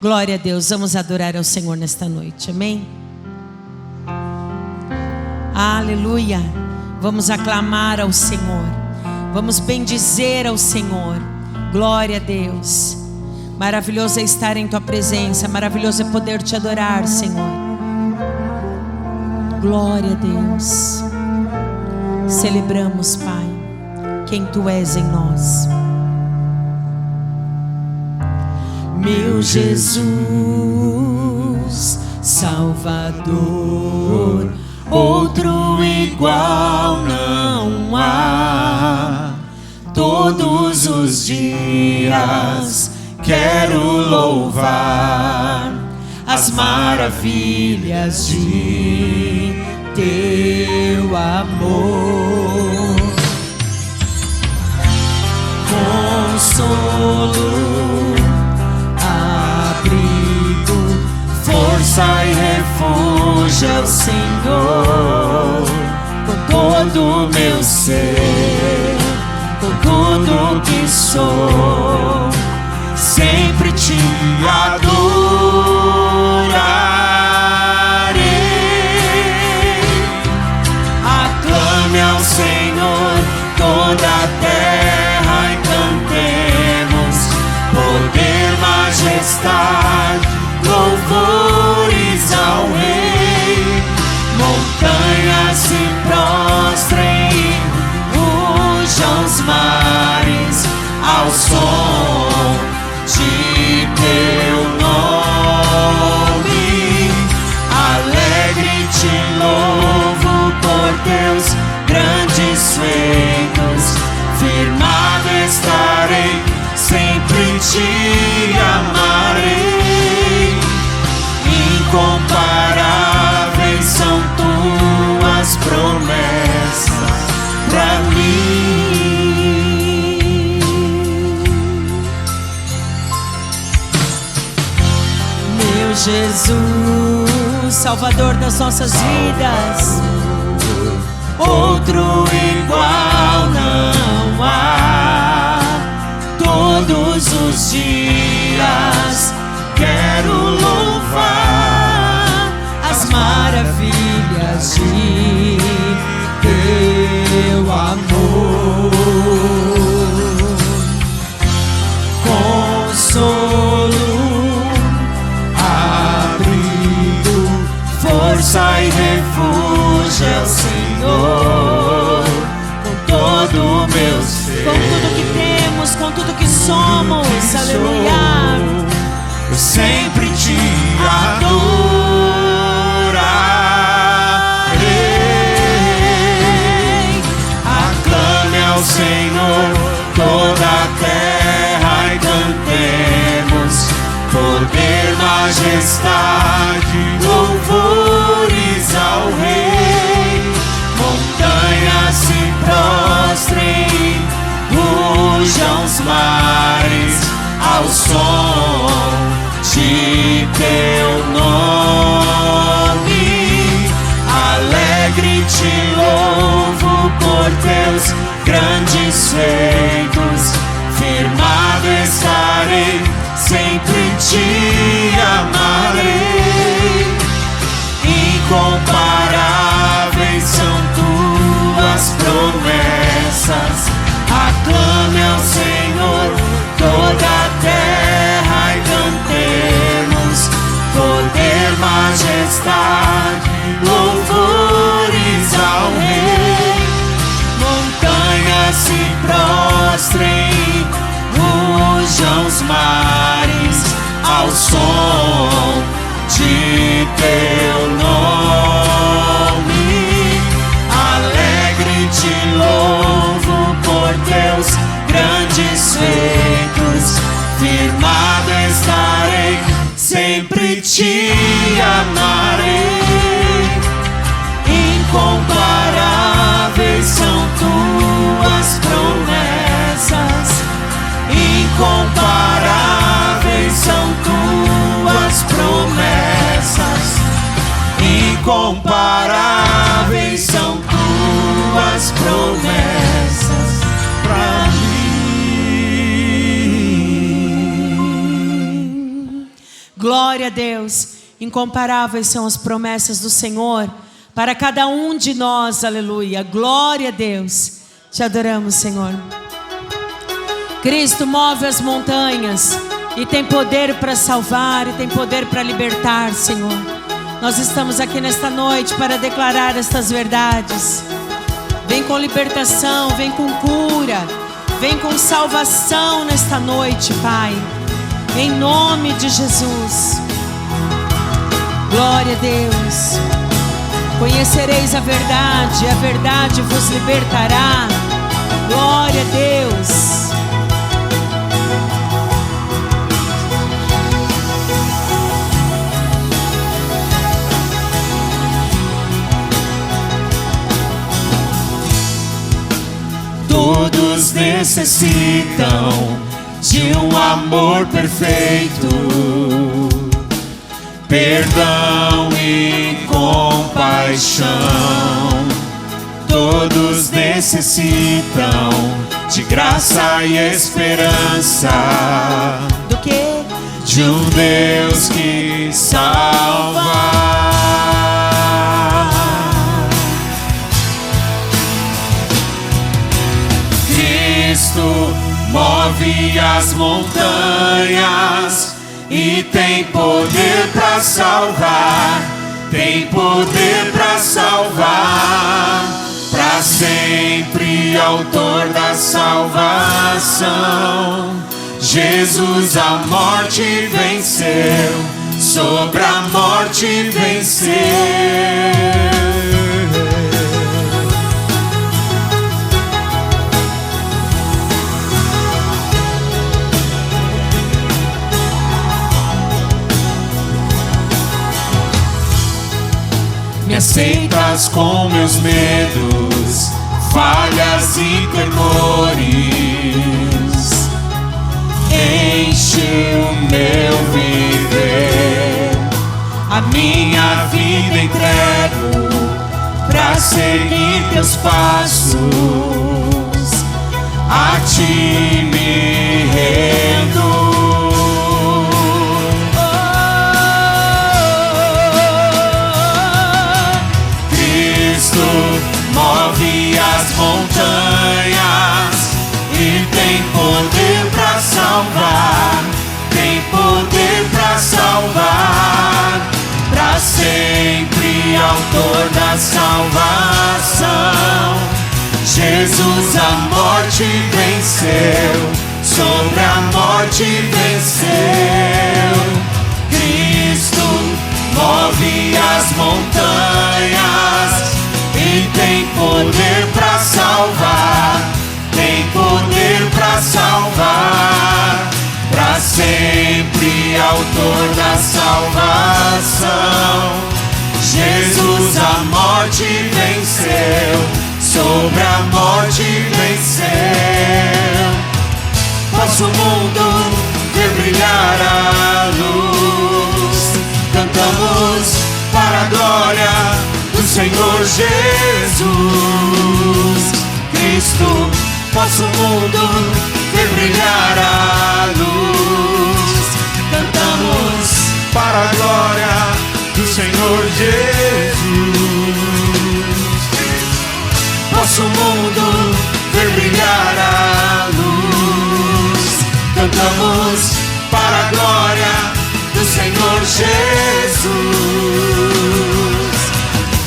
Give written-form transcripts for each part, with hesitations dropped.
Glória a Deus, vamos adorar ao Senhor nesta noite, amém? Aleluia, vamos aclamar ao Senhor, vamos bendizer ao Senhor. Glória a Deus, maravilhoso é estar em Tua presença, maravilhoso é poder Te adorar, Senhor. Glória a Deus, celebramos, Pai, quem Tu és em nós. Meu Jesus, Salvador, outro igual não há. Todos os dias quero louvar as maravilhas de Teu amor. Consolo, força e refúgio é o Senhor. Com todo o meu ser, com tudo que sou, sempre Te adorarei. Aclame ao Senhor toda a terra e cantemos poder, majestade, louvores ao Rei. Montanhas se prostrem e rujam os mares ao som de Teu nome. Alegre Te louvo por Teus grandes feitos. Firmado estarei, sempre Te amarei. Incomparáveis são Tuas promessas pra mim. Meu Jesus, Salvador das nossas vidas, outro igual não há. Todos os dias quero louvar as maravilhas de Teu amor. Consolo, abrigo, força e refúgio é o Senhor. Com todo o meu ser, com tudo que temos, com tudo que somos, aleluia, eu sempre Te adorarei. Aclame ao Senhor toda a terra e cantemos poder, majestade, louvores ao Rei. Montanhas se prostrem e rujam os mares ao som de Teu nome. Alegre Te louvo por Teus grandes feitos. Firmado estarei, sempre Te amarei. Incomparáveis são Tuas promessas. Aclame ao Senhor toda a terra e cantemos poder, majestade, louvores ao Rei. Montanhas se prostrem, rujam os mares ao som de Teu nome. Alegre Te louvo por Teus grandes feitos. Firmado estarei, sempre Te amarei. Incomparáveis são Tuas promessas. Incomparáveis são Tuas promessas. Incomparáveis são Tuas promessas pra mim. Glória a Deus. Incomparáveis são as promessas do Senhor para cada um de nós, aleluia. Glória a Deus. Te adoramos, Senhor. Cristo move as montanhas e tem poder para salvar e tem poder para libertar, Senhor. Nós estamos aqui nesta noite para declarar estas verdades. Vem com libertação, vem com cura, vem com salvação nesta noite, Pai. Em nome de Jesus. Glória a Deus. Conhecereis a verdade vos libertará. Glória a Deus. Todos necessitam de um amor perfeito, perdão e compaixão. Todos necessitam de graça e esperança. Do que? De um Deus que salva. Cristo move as montanhas e tem poder para salvar, tem poder para salvar, para sempre autor da salvação. Jesus a morte venceu, sobre a morte venceu. Me aceitas com meus medos, falhas e temores. Enche o meu viver, a minha vida entrego pra seguir teus passos. A ti me rendo. Move as montanhas e tem poder para salvar, tem poder para salvar, para sempre autor da salvação. Jesus a morte venceu, sobre a morte venceu. Cristo move as montanhas e tem poder para salvar, tem poder para salvar, para sempre autor da salvação. Jesus a morte venceu, sobre a morte venceu. Nosso mundo ver brilhar a luz, cantamos para a glória do Senhor Jesus. Cristo, nosso mundo ver brilhar a luz, cantamos para a glória do Senhor Jesus. Nosso mundo ver brilhar a luz, cantamos para a glória do Senhor Jesus.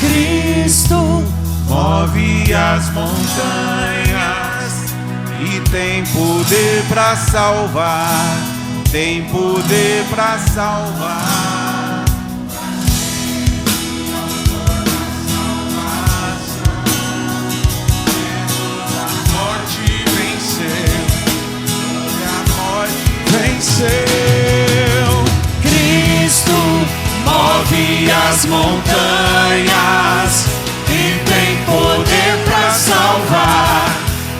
Cristo move as montanhas e tem poder para salvar, tem poder para salvar. A morte venceu, a morte venceu. Cristo move as montanhas e tem poder para salvar,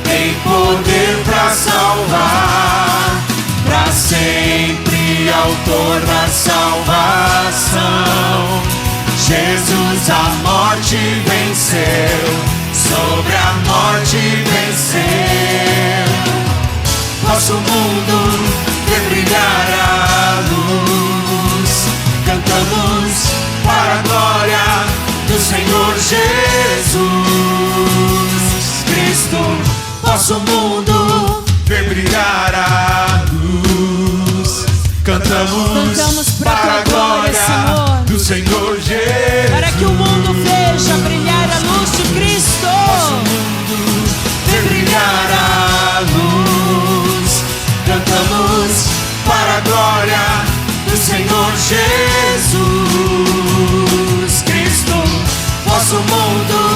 tem poder para salvar, para sempre autor da salvação. Jesus a morte venceu, sobre a morte venceu. Nosso mundo vê brilhar a luz, Cantamos para a glória, Senhor, do Senhor Jesus. para que o mundo veja brilhar a luz de Cristo. Nosso mundo vê brilhar a luz. Cantamos para a glória do Senhor Jesus Cristo. Nosso mundo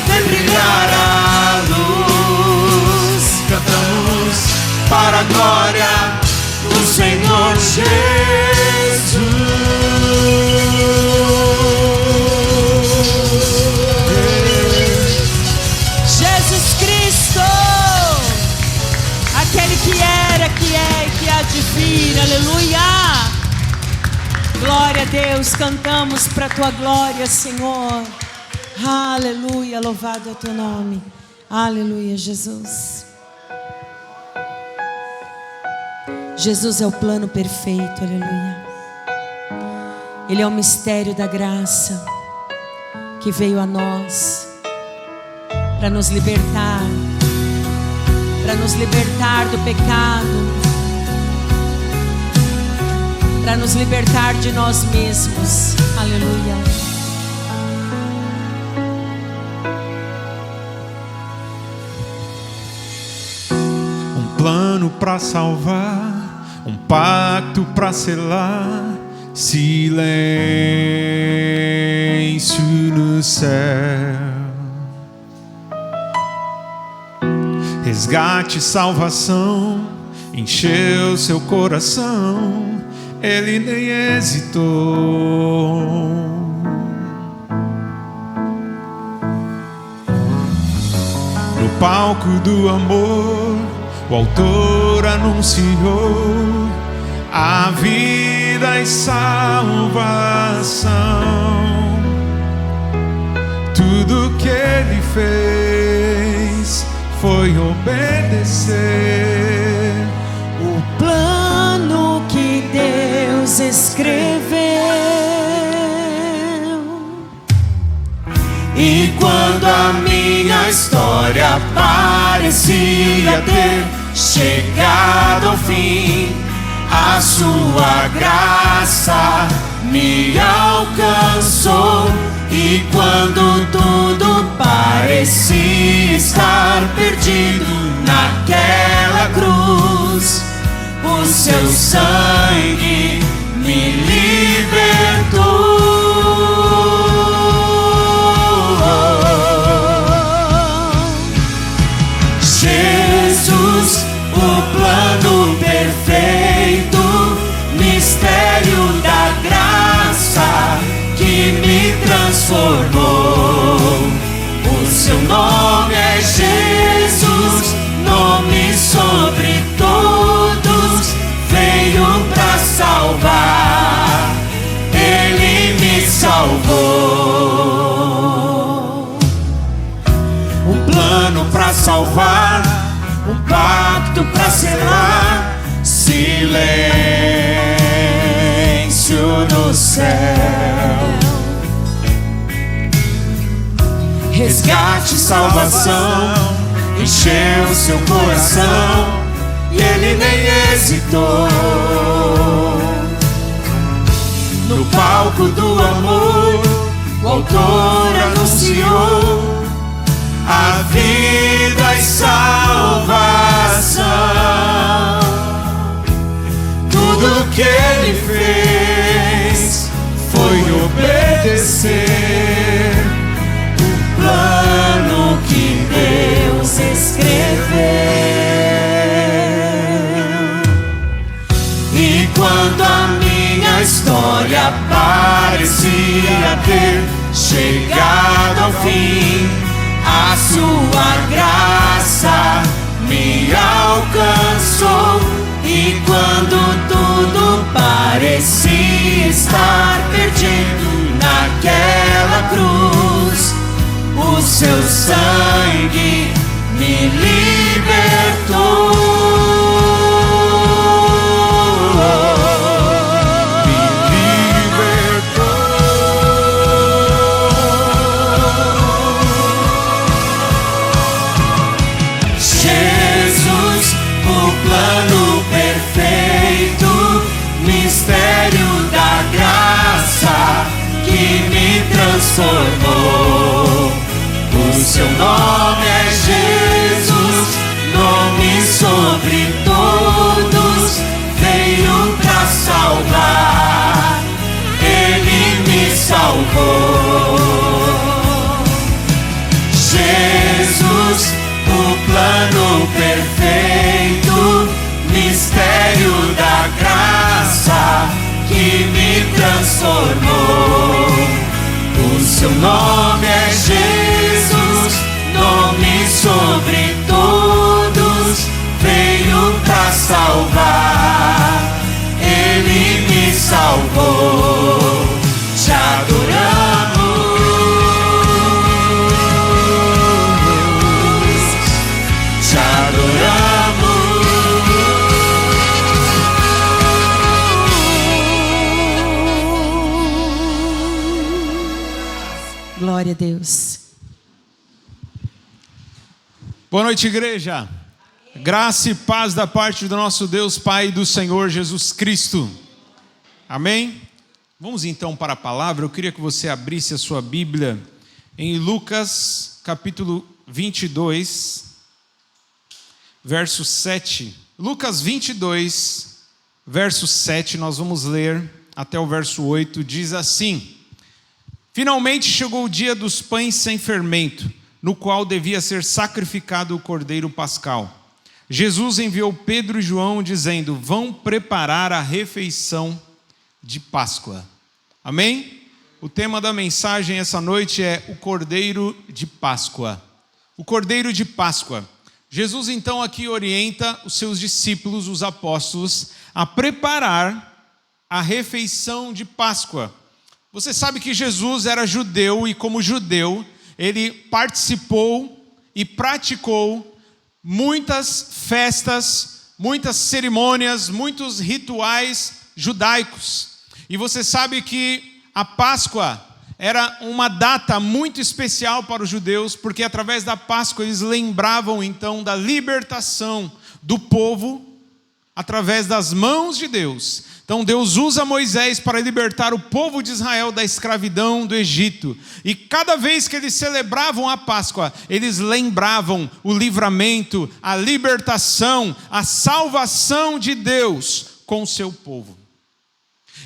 vê brilhar a luz. Cantamos para a glória do Senhor Jesus. Jesus Cristo, aquele que era, que é e que há de vir. Aleluia. Glória a Deus, cantamos para a tua glória, Senhor. Aleluia, louvado é o teu nome. Aleluia, Jesus. Jesus é o plano perfeito, aleluia. Ele é o mistério da graça que veio a nós para nos libertar do pecado, para nos libertar de nós mesmos, aleluia. Um plano para salvar, um pacto para selar, silêncio no céu. Resgate e salvação encheu seu coração, ele nem hesitou. No palco do amor, o autor anunciou a vida e salvação. Tudo que ele fez foi obedecer o plano que Deus escreveu. E quando a minha história parecia ter chegado ao fim, a sua graça me alcançou. E quando tudo parecia estar perdido naquela cruz, o seu sangue me libertou. Jesus, o plano perfeito, mistério da graça que me transformou. O seu nome é Jesus, nome sobre todos, veio pra salvar, ele me salvou. Um plano pra salvar, um pacto pra selar, silêncio no céu. Resgate e salvação encheu seu coração, e ele nem hesitou. No palco do amor, o autor anunciou a vida e salvação. Tudo que ele fez foi obedecer o plano que Deus escreveu. E quando a minha história parecia ter chegado ao fim, a sua graça me alcançou. E quando tudo parecia estar perdido naquela cruz, o seu sangue me libertou. Mistério seu nome é Jesus, nome sobre todos, veio pra salvar, ele me salvou. Jesus, o plano perfeito, mistério da graça que me transformou. O seu nome é Jesus, nome sobre todos, veio pra salvar, ele me salvou. Te adoramos, te adoramos. Glória a Deus. Boa noite, igreja. Graça e paz da parte do nosso Deus Pai e do Senhor Jesus Cristo. Amém? Vamos então para a palavra. Eu queria que você abrisse a sua Bíblia em Lucas capítulo 22, verso 7. Lucas 22, verso 7, nós vamos ler até o verso 8, diz assim: Finalmente chegou o dia dos pães sem fermento, no qual devia ser sacrificado o cordeiro pascal. Jesus enviou Pedro e João dizendo: vão preparar a refeição de Páscoa. Amém? O tema da mensagem essa noite é o Cordeiro de Páscoa. O Cordeiro de Páscoa. Jesus então aqui orienta os seus discípulos, os apóstolos, a preparar a refeição de Páscoa. Você sabe que Jesus era judeu e como judeu, ele participou e praticou muitas festas, muitas cerimônias, muitos rituais judaicos. E você sabe que a Páscoa era uma data muito especial para os judeus, porque através da Páscoa eles lembravam então da libertação do povo através das mãos de Deus. Então Deus usa Moisés para libertar o povo de Israel da escravidão do Egito. E cada vez que eles celebravam a Páscoa, eles lembravam o livramento, a libertação, a salvação de Deus com o seu povo.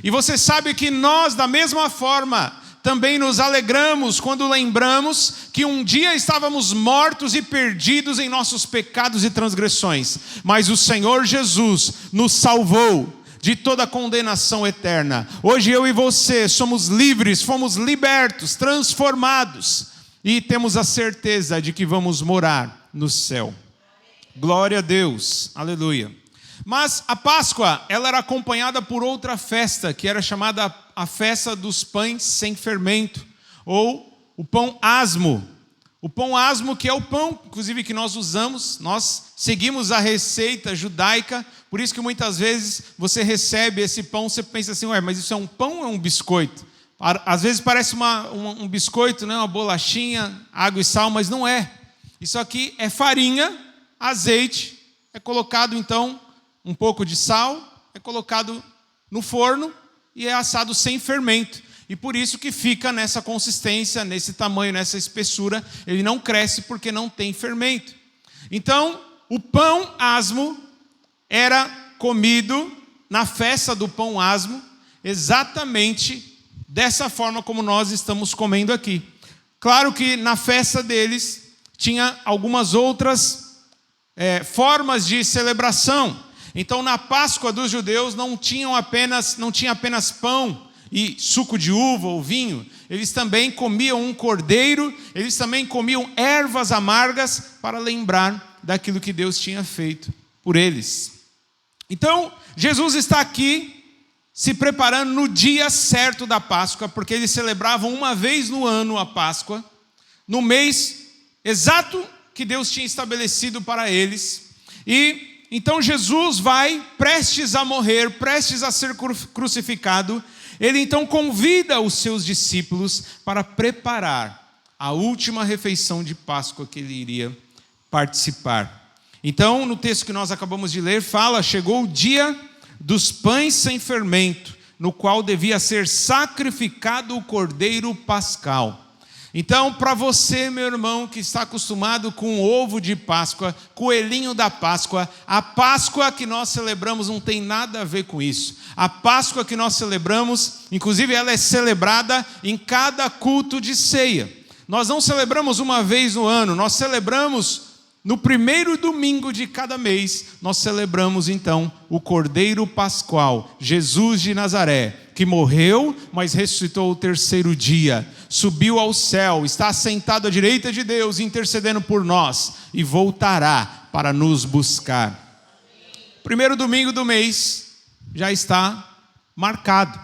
E você sabe que nós, da mesma forma, também nos alegramos quando lembramos que um dia estávamos mortos e perdidos em nossos pecados e transgressões, mas o Senhor Jesus nos salvou de toda a condenação eterna. Hoje eu e você somos livres, fomos libertos, transformados e temos a certeza de que vamos morar no céu. Glória a Deus, aleluia. Mas a Páscoa, ela era acompanhada por outra festa, que era chamada a festa dos pães sem fermento, ou o pão asmo. O pão asmo, que é o pão, inclusive, que nós usamos, nós seguimos a receita judaica, por isso que muitas vezes você recebe esse pão, você pensa assim, ué, mas isso é um pão ou é um biscoito? Às vezes parece um biscoito, né? Uma bolachinha, água e sal, mas não é. Isso aqui é farinha, azeite, é colocado então um pouco de sal, é colocado no forno e é assado sem fermento. E por isso que fica nessa consistência, nesse tamanho, nessa espessura. Ele não cresce porque não tem fermento. Então, o pão asmo era comido na festa do pão asmo, exatamente dessa forma como nós estamos comendo aqui. Claro que na festa deles tinha algumas outras formas de celebração. Então, na Páscoa dos judeus não tinha apenas pão e suco de uva ou vinho. Eles também comiam um cordeiro, eles também comiam ervas amargas para lembrar daquilo que Deus tinha feito por eles. Então, Jesus está aqui se preparando no dia certo da Páscoa, porque eles celebravam uma vez no ano a Páscoa, no mês exato que Deus tinha estabelecido para eles. E então Jesus vai, prestes a morrer, prestes a ser crucificado. Ele então convida os seus discípulos para preparar a última refeição de Páscoa que ele iria participar. Então, no texto que nós acabamos de ler, fala: chegou o dia dos pães sem fermento, no qual devia ser sacrificado o cordeiro pascal. Então, para você, meu irmão, que está acostumado com ovo de Páscoa, coelhinho da Páscoa, a Páscoa que nós celebramos não tem nada a ver com isso. A Páscoa que nós celebramos, inclusive ela é celebrada em cada culto de ceia. Nós não celebramos uma vez no ano, nós celebramos no primeiro domingo de cada mês, nós celebramos então o Cordeiro Pascual, Jesus de Nazaré, que morreu, mas ressuscitou ao terceiro dia, subiu ao céu, está assentado à direita de Deus, intercedendo por nós, e voltará para nos buscar. Primeiro domingo do mês já está marcado.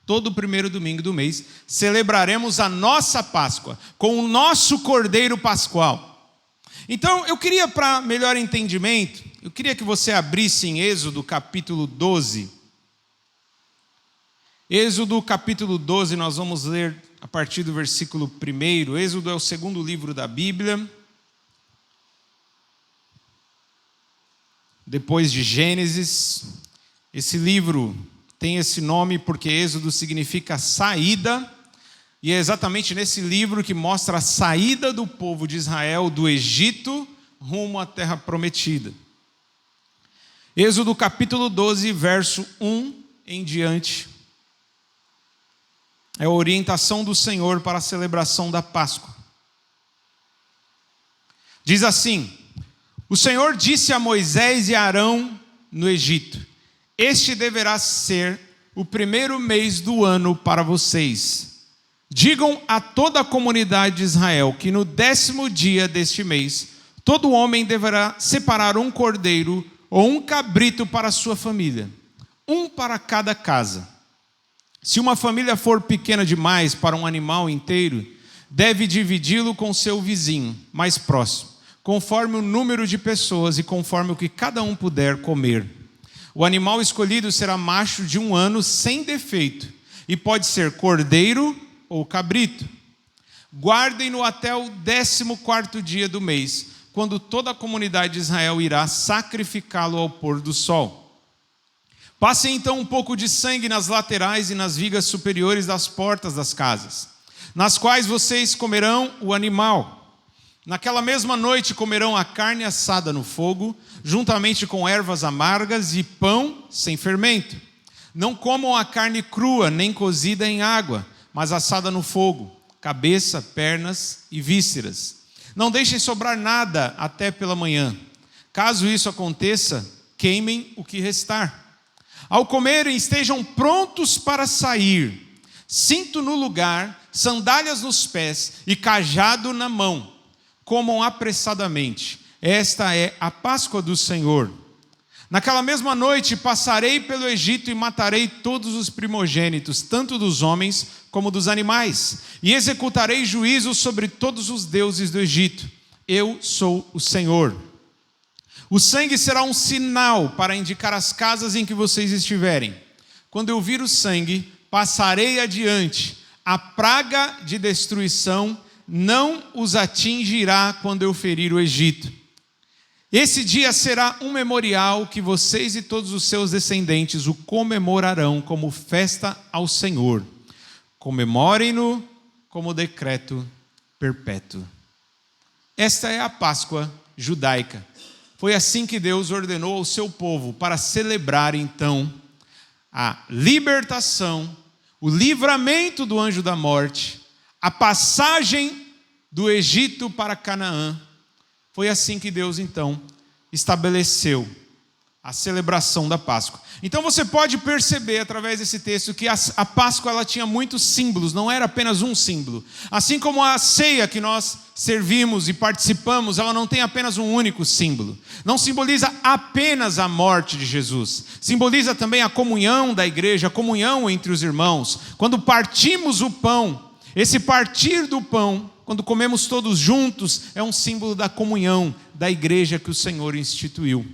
Todo primeiro domingo do mês celebraremos a nossa Páscoa, com o nosso Cordeiro Pascual. Então, eu queria, para melhor entendimento, eu queria que você abrisse em Êxodo capítulo 12. Êxodo capítulo 12, nós vamos ler a partir do versículo 1. Êxodo é o segundo livro da Bíblia. Depois de Gênesis. Esse livro tem esse nome porque Êxodo significa saída. E é exatamente nesse livro que mostra a saída do povo de Israel do Egito rumo à terra prometida. Êxodo capítulo 12, verso 1 em diante. É a orientação do Senhor para a celebração da Páscoa. Diz assim: o Senhor disse a Moisés e a Arão no Egito: este deverá ser o primeiro mês do ano para vocês. Digam a toda a comunidade de Israel que no 10º dia deste mês, todo homem deverá separar um cordeiro ou um cabrito para a sua família, um para cada casa. Se uma família for pequena demais para um animal inteiro, deve dividi-lo com seu vizinho mais próximo, conforme o número de pessoas e conforme o que cada um puder comer. O animal escolhido será macho de 1 ano sem defeito, e pode ser cordeiro ou cabrito. Guardem-no até o 14º dia do mês, quando toda a comunidade de Israel irá sacrificá-lo ao pôr do sol. Passem então um pouco de sangue nas laterais e nas vigas superiores das portas das casas, nas quais vocês comerão o animal. Naquela mesma noite comerão a carne assada no fogo, juntamente com ervas amargas e pão sem fermento. Não comam a carne crua, nem cozida em água, mas assada no fogo, cabeça, pernas e vísceras. Não deixem sobrar nada até pela manhã. Caso isso aconteça, queimem o que restar. Ao comerem, estejam prontos para sair, cinto no lugar, sandálias nos pés e cajado na mão. Comam apressadamente. Esta é a Páscoa do Senhor. Naquela mesma noite passarei pelo Egito e matarei todos os primogênitos, tanto dos homens como dos animais, e executarei juízo sobre todos os deuses do Egito. Eu sou o Senhor. O sangue será um sinal para indicar as casas em que vocês estiverem. Quando eu vir o sangue, passarei adiante. A praga de destruição não os atingirá quando eu ferir o Egito. Esse dia será um memorial que vocês e todos os seus descendentes o comemorarão como festa ao Senhor. Comemorem-no como decreto perpétuo. Esta é a Páscoa judaica. Foi assim que Deus ordenou ao seu povo para celebrar então a libertação, o livramento do anjo da morte, a passagem do Egito para Canaã. Foi assim que Deus, então, estabeleceu a celebração da Páscoa. Então você pode perceber, através desse texto, que a Páscoa ela tinha muitos símbolos, não era apenas um símbolo. Assim como a ceia que nós servimos e participamos, ela não tem apenas um único símbolo. Não simboliza apenas a morte de Jesus. Simboliza também a comunhão da igreja, a comunhão entre os irmãos. Quando partimos o pão, esse partir do pão, quando comemos todos juntos, é um símbolo da comunhão da igreja que o Senhor instituiu.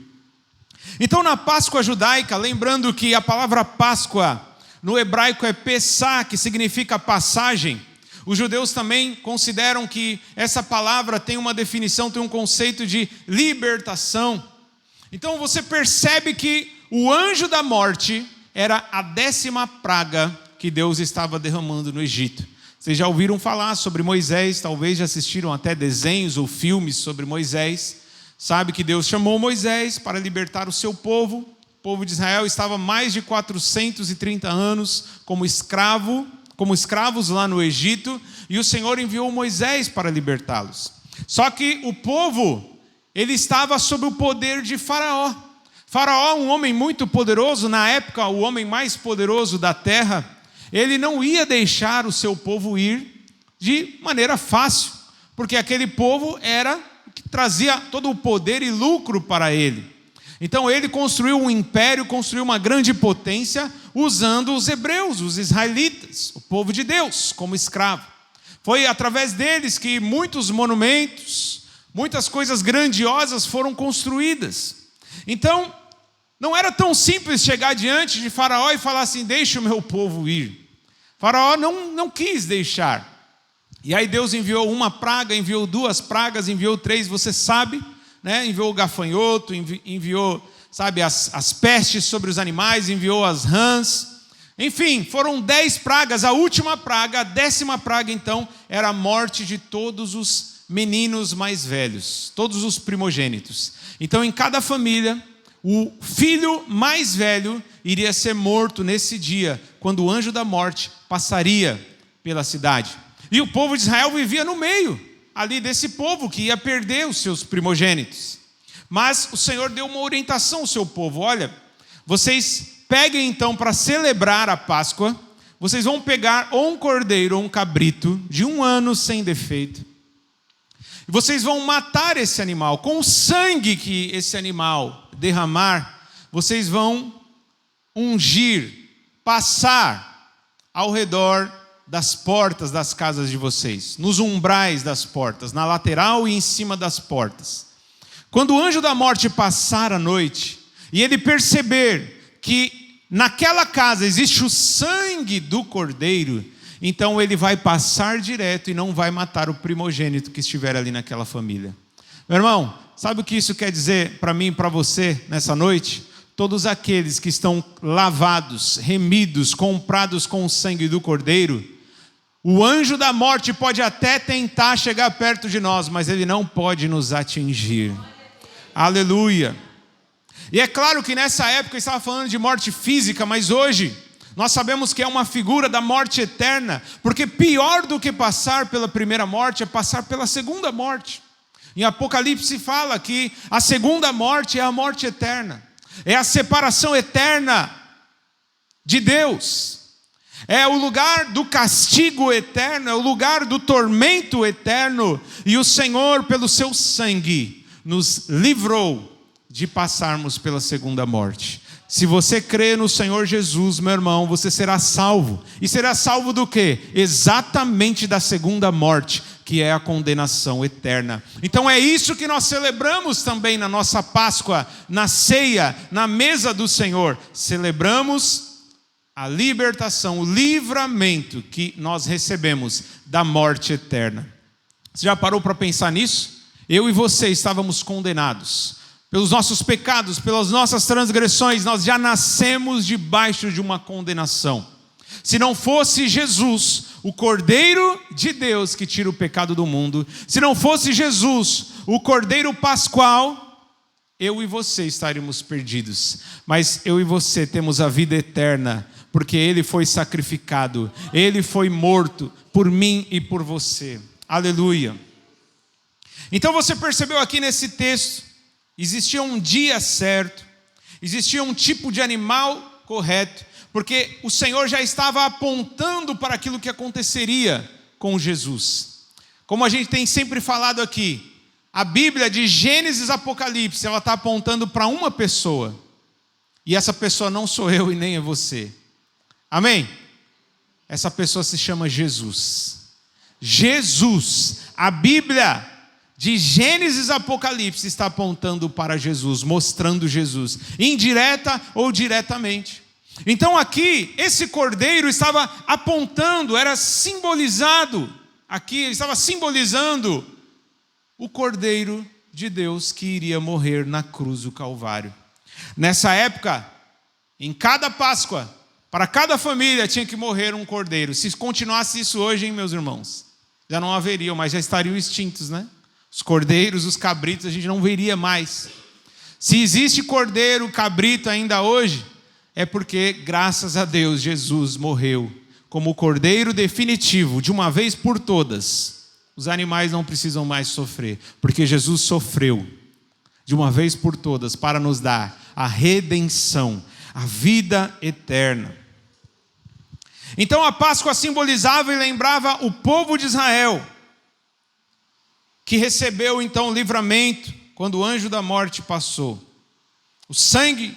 Então, na Páscoa judaica, lembrando que a palavra Páscoa no hebraico é Pessah, que significa passagem, os judeus também consideram que essa palavra tem uma definição, tem um conceito de libertação. Então você percebe que o anjo da morte era a 10ª praga que Deus estava derramando no Egito. Vocês já ouviram falar sobre Moisés, talvez já assistiram até desenhos ou filmes sobre Moisés. Sabe que Deus chamou Moisés para libertar o seu povo. O povo de Israel estava mais de 430 anos como escravos lá no Egito, e o Senhor enviou Moisés para libertá-los. Só que o povo, ele estava sob o poder de Faraó. Faraó, um homem muito poderoso, na época o homem mais poderoso da terra, ele não ia deixar o seu povo ir de maneira fácil, porque aquele povo era o que trazia todo o poder e lucro para ele. Então ele construiu um império, construiu uma grande potência, usando os hebreus, os israelitas, o povo de Deus, como escravo. Foi através deles que muitos monumentos, muitas coisas grandiosas foram construídas. Então, não era tão simples chegar diante de Faraó e falar assim: deixa o meu povo ir. Faraó não quis deixar. E aí Deus enviou uma praga, enviou 2 pragas, enviou 3, você sabe, né? Enviou o gafanhoto, enviou, sabe, as pestes sobre os animais, enviou as rãs. Enfim, foram 10 pragas. A última praga, a 10ª praga, então, era a morte de todos os meninos mais velhos, todos os primogênitos. Então, em cada família, o filho mais velho iria ser morto nesse dia, quando o anjo da morte passaria pela cidade. E o povo de Israel vivia no meio ali desse povo que ia perder os seus primogênitos. Mas o Senhor deu uma orientação ao seu povo: olha, vocês peguem então para celebrar a Páscoa, vocês vão pegar ou um cordeiro ou um cabrito de 1 ano sem defeito, e vocês vão matar esse animal. Com o sangue que esse animal derramar, vocês vão ungir, passar ao redor das portas das casas de vocês, nos umbrais das portas, na lateral e em cima das portas. Quando o anjo da morte passar a noite e ele perceber que naquela casa existe o sangue do cordeiro, então ele vai passar direto e não vai matar o primogênito que estiver ali naquela família. Meu irmão, sabe o que isso quer dizer para mim e para você nessa noite? Todos aqueles que estão lavados, remidos, comprados com o sangue do cordeiro, o anjo da morte pode até tentar chegar perto de nós, mas ele não pode nos atingir. Aleluia. E é claro que nessa época eu estava falando de morte física, mas hoje nós sabemos que é uma figura da morte eterna, porque pior do que passar pela primeira morte é passar pela segunda morte. Em Apocalipse fala que a segunda morte é a morte eterna, é a separação eterna de Deus, é o lugar do castigo eterno, é o lugar do tormento eterno, e o Senhor, pelo seu sangue, nos livrou de passarmos pela segunda morte. Se você crê no Senhor Jesus, meu irmão, você será salvo. E será salvo do quê? Exatamente da segunda morte, que é a condenação eterna. Então é isso que nós celebramos também na nossa Páscoa, na ceia, na mesa do Senhor. Celebramos a libertação, o livramento que nós recebemos da morte eterna. Você já parou para pensar nisso? Eu e você estávamos condenados pelos nossos pecados, pelas nossas transgressões. Nós já nascemos debaixo de uma condenação. Se não fosse Jesus, o Cordeiro de Deus que tira o pecado do mundo, se não fosse Jesus, o Cordeiro Pascual, eu e você estaríamos perdidos. Mas eu e você temos a vida eterna, porque Ele foi sacrificado, Ele foi morto por mim e por você. Aleluia. Então você percebeu aqui nesse texto, existia um dia certo, existia um tipo de animal correto, porque o Senhor já estava apontando para aquilo que aconteceria com Jesus. Como a gente tem sempre falado aqui, a Bíblia de Gênesis a Apocalipse, ela está apontando para uma pessoa, e essa pessoa não sou eu e nem é você. Amém? Essa pessoa se chama Jesus. Jesus, a Bíblia de Gênesis a Apocalipse está apontando para Jesus, mostrando Jesus, indireta ou diretamente. Então aqui, esse cordeiro estava apontando, era simbolizado, aqui ele estava simbolizando o Cordeiro de Deus que iria morrer na cruz do Calvário. Nessa época, em cada Páscoa, Para cada família tinha que morrer um cordeiro. Se continuasse isso hoje, hein, meus irmãos? Já não haveriam, mas já estariam extintos, né? Os cordeiros, os cabritos, a gente não veria mais. Se existe cordeiro, cabrito ainda hoje, é porque, graças a Deus, Jesus morreu como o cordeiro definitivo, de uma vez por todas. Os animais não precisam mais sofrer, porque Jesus sofreu de uma vez por todas para nos dar a redenção, a vida eterna. Então a Páscoa simbolizava e lembrava o povo de Israel, que recebeu então o livramento quando o anjo da morte passou. O sangue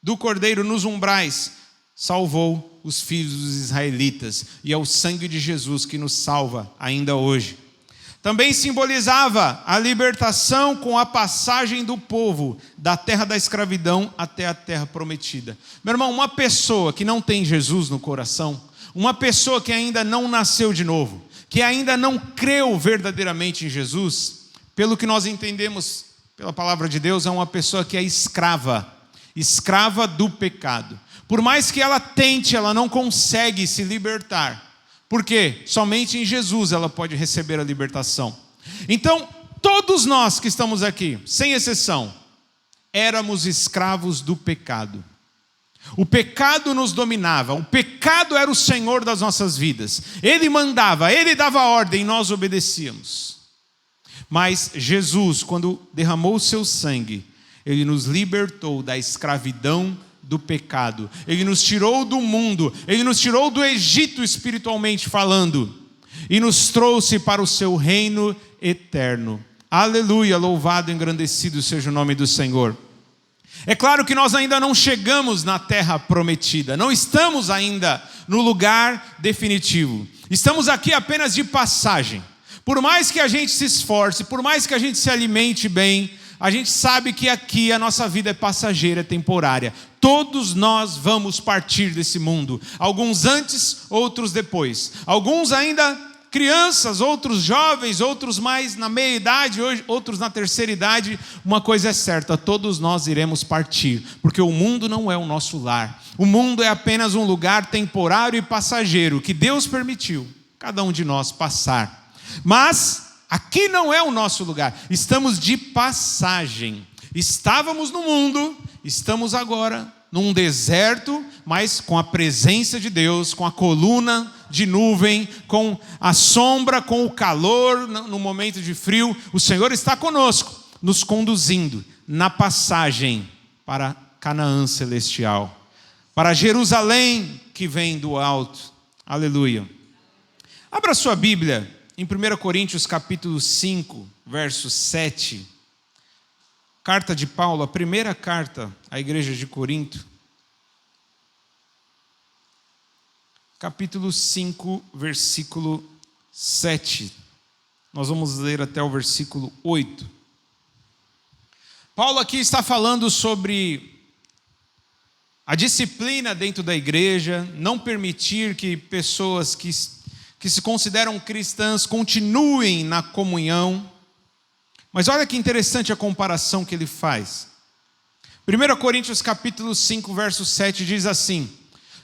do cordeiro nos umbrais salvou os filhos dos israelitas, e é o sangue de Jesus que nos salva ainda hoje. Também simbolizava a libertação com a passagem do povo da terra da escravidão até a terra prometida. Meu irmão, uma pessoa que não tem Jesus no coração, uma pessoa que ainda não nasceu de novo, que ainda não creu verdadeiramente em Jesus, pelo que nós entendemos pela palavra de Deus, é uma pessoa que é escrava do pecado. Por mais que ela tente, ela não consegue se libertar. Por quê? Somente em Jesus ela pode receber a libertação. Então, todos nós que estamos aqui, sem exceção, éramos escravos do pecado. O pecado nos dominava, o pecado era o Senhor das nossas vidas. Ele mandava, Ele dava ordem e nós obedecíamos. Mas Jesus, quando derramou o seu sangue, Ele nos libertou da escravidão do pecado. Ele nos tirou do mundo, Ele nos tirou do Egito espiritualmente falando, e nos trouxe para o seu reino eterno. Aleluia, louvado e engrandecido seja o nome do Senhor. É claro que nós ainda não chegamos na terra prometida, não estamos ainda no lugar definitivo. Estamos aqui apenas de passagem. Por mais que a gente se esforce, por mais que a gente se alimente bem, a gente sabe que aqui a nossa vida é passageira, é temporária. Todos nós vamos partir desse mundo. Alguns antes, outros depois. Alguns ainda crianças, outros jovens, outros mais na meia idade, outros na terceira idade. Uma coisa é certa, todos nós iremos partir, porque o mundo não é o nosso lar. O mundo é apenas um lugar temporário e passageiro, que Deus permitiu cada um de nós passar. Mas aqui não é o nosso lugar, estamos de passagem. Estávamos no mundo, estamos agora num deserto, mas com a presença de Deus, com a coluna de nuvem, com a sombra, com o calor, no momento de frio. O Senhor está conosco, nos conduzindo na passagem para Canaã celestial, para Jerusalém que vem do alto. Aleluia. Abra sua Bíblia em 1 Coríntios capítulo 5, verso 7. Carta de Paulo, a primeira carta à igreja de Corinto. Capítulo 5, versículo 7. Nós vamos ler até o versículo 8. Paulo aqui está falando sobre a disciplina dentro da igreja, não permitir que pessoas que se consideram cristãs continuem na comunhão. Mas olha que interessante a comparação que ele faz. 1 Coríntios capítulo 5, verso 7 diz assim: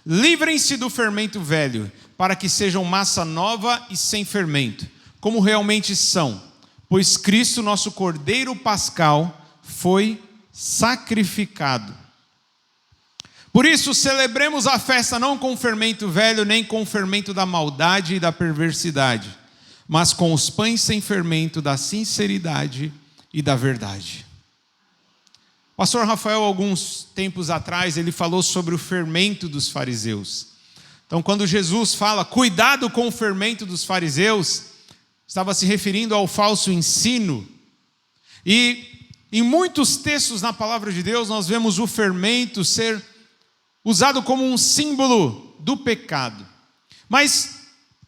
livrem-se do fermento velho, para que sejam massa nova e sem fermento, como realmente são, pois Cristo, nosso Cordeiro Pascal, foi sacrificado. Por isso, celebremos a festa não com fermento velho, nem com fermento da maldade e da perversidade, mas com os pães sem fermento da sinceridade e da verdade. O pastor Rafael, alguns tempos atrás, ele falou sobre o fermento dos fariseus. Então, quando Jesus fala, cuidado com o fermento dos fariseus, estava se referindo ao falso ensino. E em muitos textos na palavra de Deus, nós vemos o fermento ser usado como um símbolo do pecado. Mas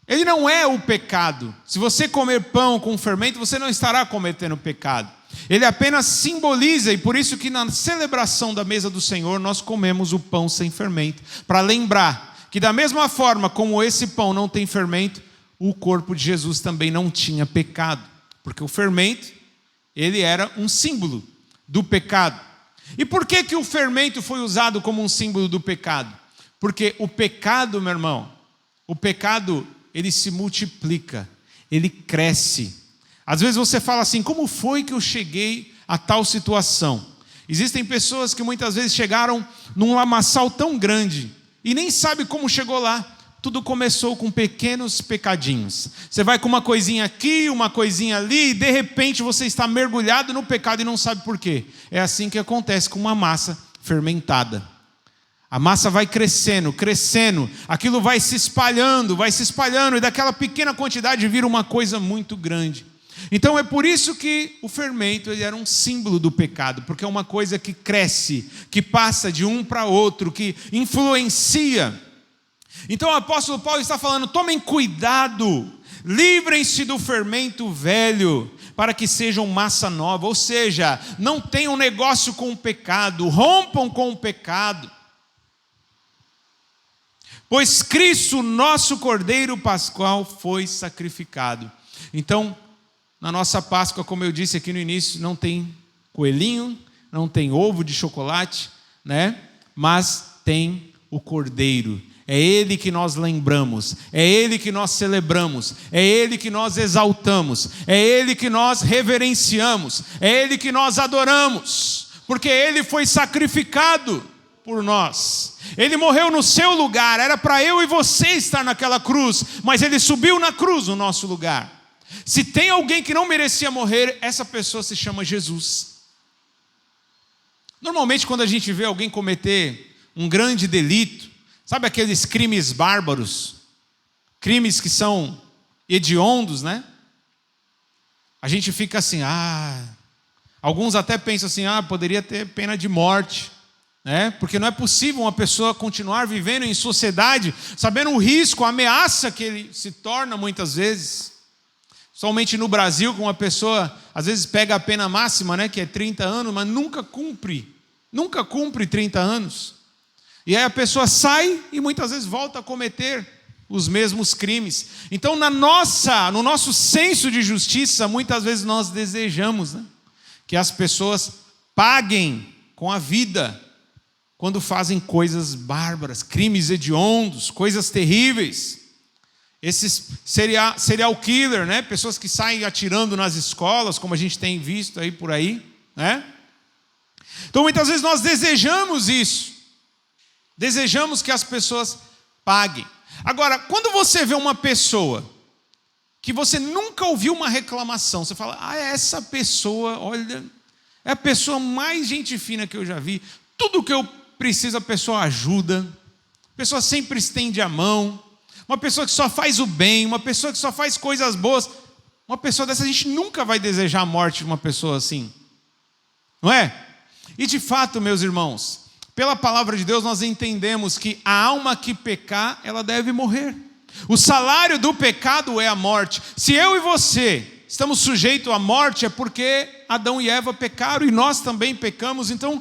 ele não é o pecado. Se você comer pão com fermento, você não estará cometendo pecado. Ele apenas simboliza, e por isso que na celebração da mesa do Senhor, nós comemos o pão sem fermento, para lembrar que da mesma forma como esse pão não tem fermento, o corpo de Jesus também não tinha pecado. Porque o fermento, ele era um símbolo do pecado. E por que o fermento foi usado como um símbolo do pecado? Porque o pecado, meu irmão, o pecado, ele se multiplica, ele cresce. Às vezes você fala assim, como foi que eu cheguei a tal situação? Existem pessoas que muitas vezes chegaram num lamaçal tão grande e nem sabe como chegou lá. Tudo começou com pequenos pecadinhos. Você vai com uma coisinha aqui, uma coisinha ali, e de repente você está mergulhado no pecado e não sabe por quê. É assim que acontece com uma massa fermentada. A massa vai crescendo, crescendo, aquilo vai se espalhando, e daquela pequena quantidade vira uma coisa muito grande. Então é por isso que o fermento ele era um símbolo do pecado, porque é uma coisa que cresce, que passa de um para outro, que influencia. Então o apóstolo Paulo está falando, tomem cuidado, livrem-se do fermento velho, para que sejam massa nova, ou seja, não tenham negócio com o pecado, rompam com o pecado. Pois Cristo, nosso Cordeiro Pascual, foi sacrificado. Então, na nossa Páscoa, como eu disse aqui no início, não tem coelhinho, não tem ovo de chocolate, né? Mas tem o Cordeiro. É Ele que nós lembramos, é Ele que nós celebramos, é Ele que nós exaltamos, é Ele que nós reverenciamos, é Ele que nós adoramos, porque Ele foi sacrificado por nós. Ele morreu no seu lugar, era para eu e você estar naquela cruz, mas Ele subiu na cruz no nosso lugar. Se tem alguém que não merecia morrer, essa pessoa se chama Jesus. Normalmente quando a gente vê alguém cometer um grande delito, sabe aqueles crimes bárbaros, crimes que são hediondos, né? A gente fica assim, alguns até pensam assim, poderia ter pena de morte, né? Porque não é possível uma pessoa continuar vivendo em sociedade, sabendo o risco, a ameaça que ele se torna muitas vezes. Somente no Brasil, que uma pessoa às vezes pega a pena máxima, né, que é 30 anos, mas nunca cumpre 30 anos. E aí a pessoa sai e muitas vezes volta a cometer os mesmos crimes. Então no nosso senso de justiça, muitas vezes nós desejamos, né, que as pessoas paguem com a vida quando fazem coisas bárbaras, crimes hediondos, coisas terríveis. Esses serial killer, né, pessoas que saem atirando nas escolas, como a gente tem visto aí por aí, né? Então muitas vezes nós desejamos isso. Desejamos que as pessoas paguem. Agora, quando você vê uma pessoa que você nunca ouviu uma reclamação, você fala, essa pessoa, olha, é a pessoa mais gente fina que eu já vi, tudo que eu preciso a pessoa ajuda, a pessoa sempre estende a mão, uma pessoa que só faz o bem, uma pessoa que só faz coisas boas, uma pessoa dessa a gente nunca vai desejar a morte de uma pessoa assim, não é? E de fato, meus irmãos, pela palavra de Deus nós entendemos que a alma que pecar, ela deve morrer. O salário do pecado é a morte. Se eu e você estamos sujeitos à morte, é porque Adão e Eva pecaram e nós também pecamos. Então,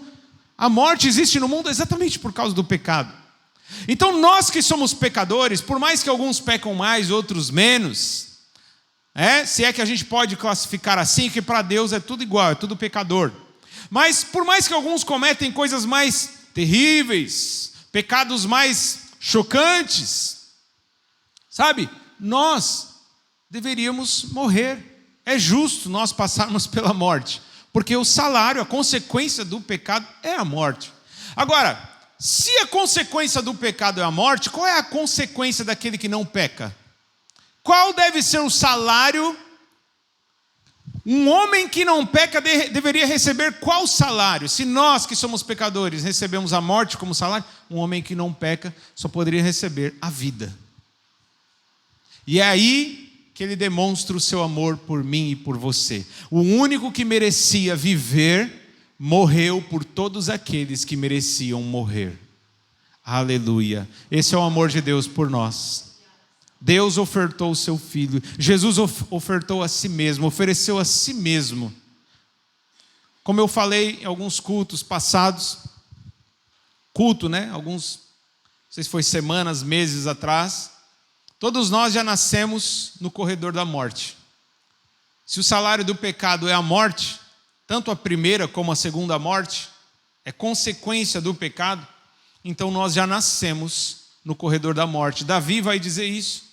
a morte existe no mundo exatamente por causa do pecado. Então, nós que somos pecadores, por mais que alguns pecam mais, outros menos, se é que a gente pode classificar assim, que para Deus é tudo igual, é tudo pecador. Mas por mais que alguns cometem coisas mais terríveis, pecados mais chocantes, sabe? Nós deveríamos morrer. É justo nós passarmos pela morte, porque o salário, a consequência do pecado é a morte. Agora, se a consequência do pecado é a morte, qual é a consequência daquele que não peca? Qual deve ser o salário? Um homem que não peca deveria receber qual salário? Se nós que somos pecadores recebemos a morte como salário, um homem que não peca só poderia receber a vida. E é aí que ele demonstra o seu amor por mim e por você. O único que merecia viver, morreu por todos aqueles que mereciam morrer. Aleluia. Esse é o amor de Deus por nós. Deus ofertou o seu Filho. Jesus ofertou a si mesmo, ofereceu a si mesmo. Como eu falei em alguns cultos passados, alguns, não sei se foi semanas, meses atrás, todos nós já nascemos no corredor da morte. Se o salário do pecado é a morte, tanto a primeira como a segunda morte, é consequência do pecado, então nós já nascemos no corredor da morte. Davi vai dizer isso.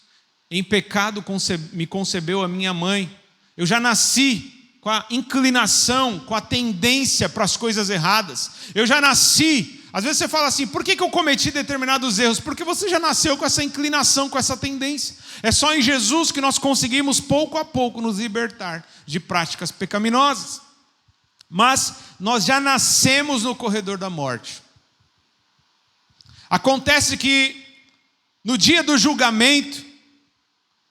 Em pecado me concebeu a minha mãe. Eu já nasci com a inclinação, com a tendência para as coisas erradas. Eu já nasci. Às vezes você fala assim, por que eu cometi determinados erros? Porque você já nasceu com essa inclinação, com essa tendência. É só em Jesus que nós conseguimos pouco a pouco nos libertar de práticas pecaminosas. Mas nós já nascemos no corredor da morte. Acontece que no dia do julgamento,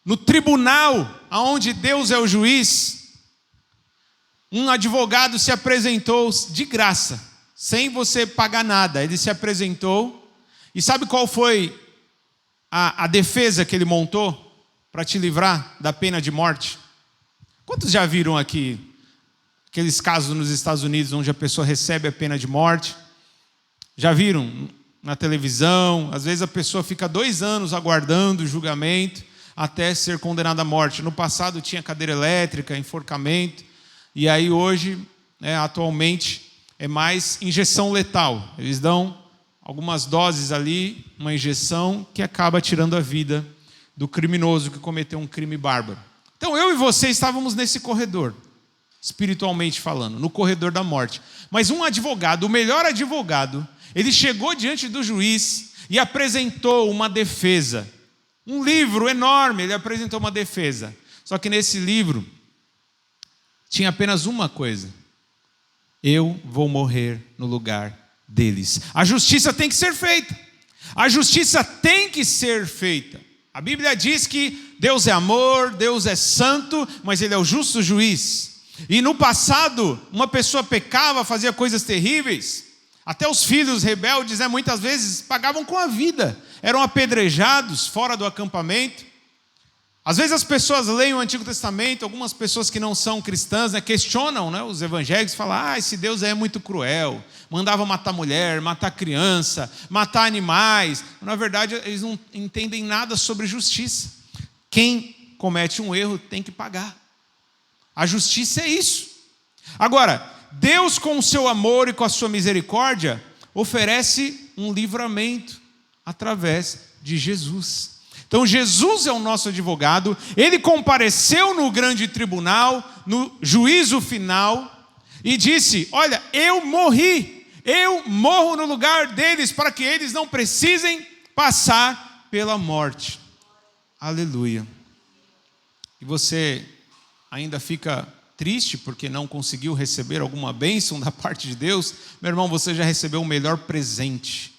no tribunal onde Deus é o juiz, um advogado se apresentou de graça, sem você pagar nada. Ele se apresentou, e sabe qual foi a defesa que ele montou para te livrar da pena de morte? Quantos já viram aqui aqueles casos nos Estados Unidos onde a pessoa recebe a pena de morte? Já viram na televisão? Às vezes a pessoa fica 2 anos aguardando o julgamento até ser condenada à morte. No passado tinha cadeira elétrica, enforcamento, e aí hoje, atualmente, é mais injeção letal. Eles dão algumas doses ali, uma injeção que acaba tirando a vida do criminoso que cometeu um crime bárbaro. Então eu e você estávamos nesse corredor, espiritualmente falando, no corredor da morte. Mas um advogado, o melhor advogado, ele chegou diante do juiz e apresentou uma defesa. Um livro enorme, ele apresentou uma defesa. Só que nesse livro tinha apenas uma coisa: eu vou morrer no lugar deles. A justiça tem que ser feita. A justiça tem que ser feita. A Bíblia diz que Deus é amor, Deus é santo, mas Ele é o justo juiz. E no passado, uma pessoa pecava, fazia coisas terríveis. Até os filhos rebeldes, muitas vezes, pagavam com a vida. Eram apedrejados fora do acampamento. Às vezes as pessoas leem o Antigo Testamento, algumas pessoas que não são cristãs, questionam, os evangélicos, falam, esse Deus é muito cruel, mandava matar mulher, matar criança, matar animais. Na verdade, eles não entendem nada sobre justiça. Quem comete um erro tem que pagar. A justiça é isso. Agora, Deus, com o seu amor e com a sua misericórdia, oferece um livramento através de Jesus. Então Jesus é o nosso advogado. Ele compareceu no grande tribunal, no juízo final, e disse, olha, eu morro no lugar deles, para que eles não precisem passar pela morte. Aleluia. E você ainda fica triste porque não conseguiu receber alguma bênção da parte de Deus? Meu irmão, você já recebeu o melhor presente.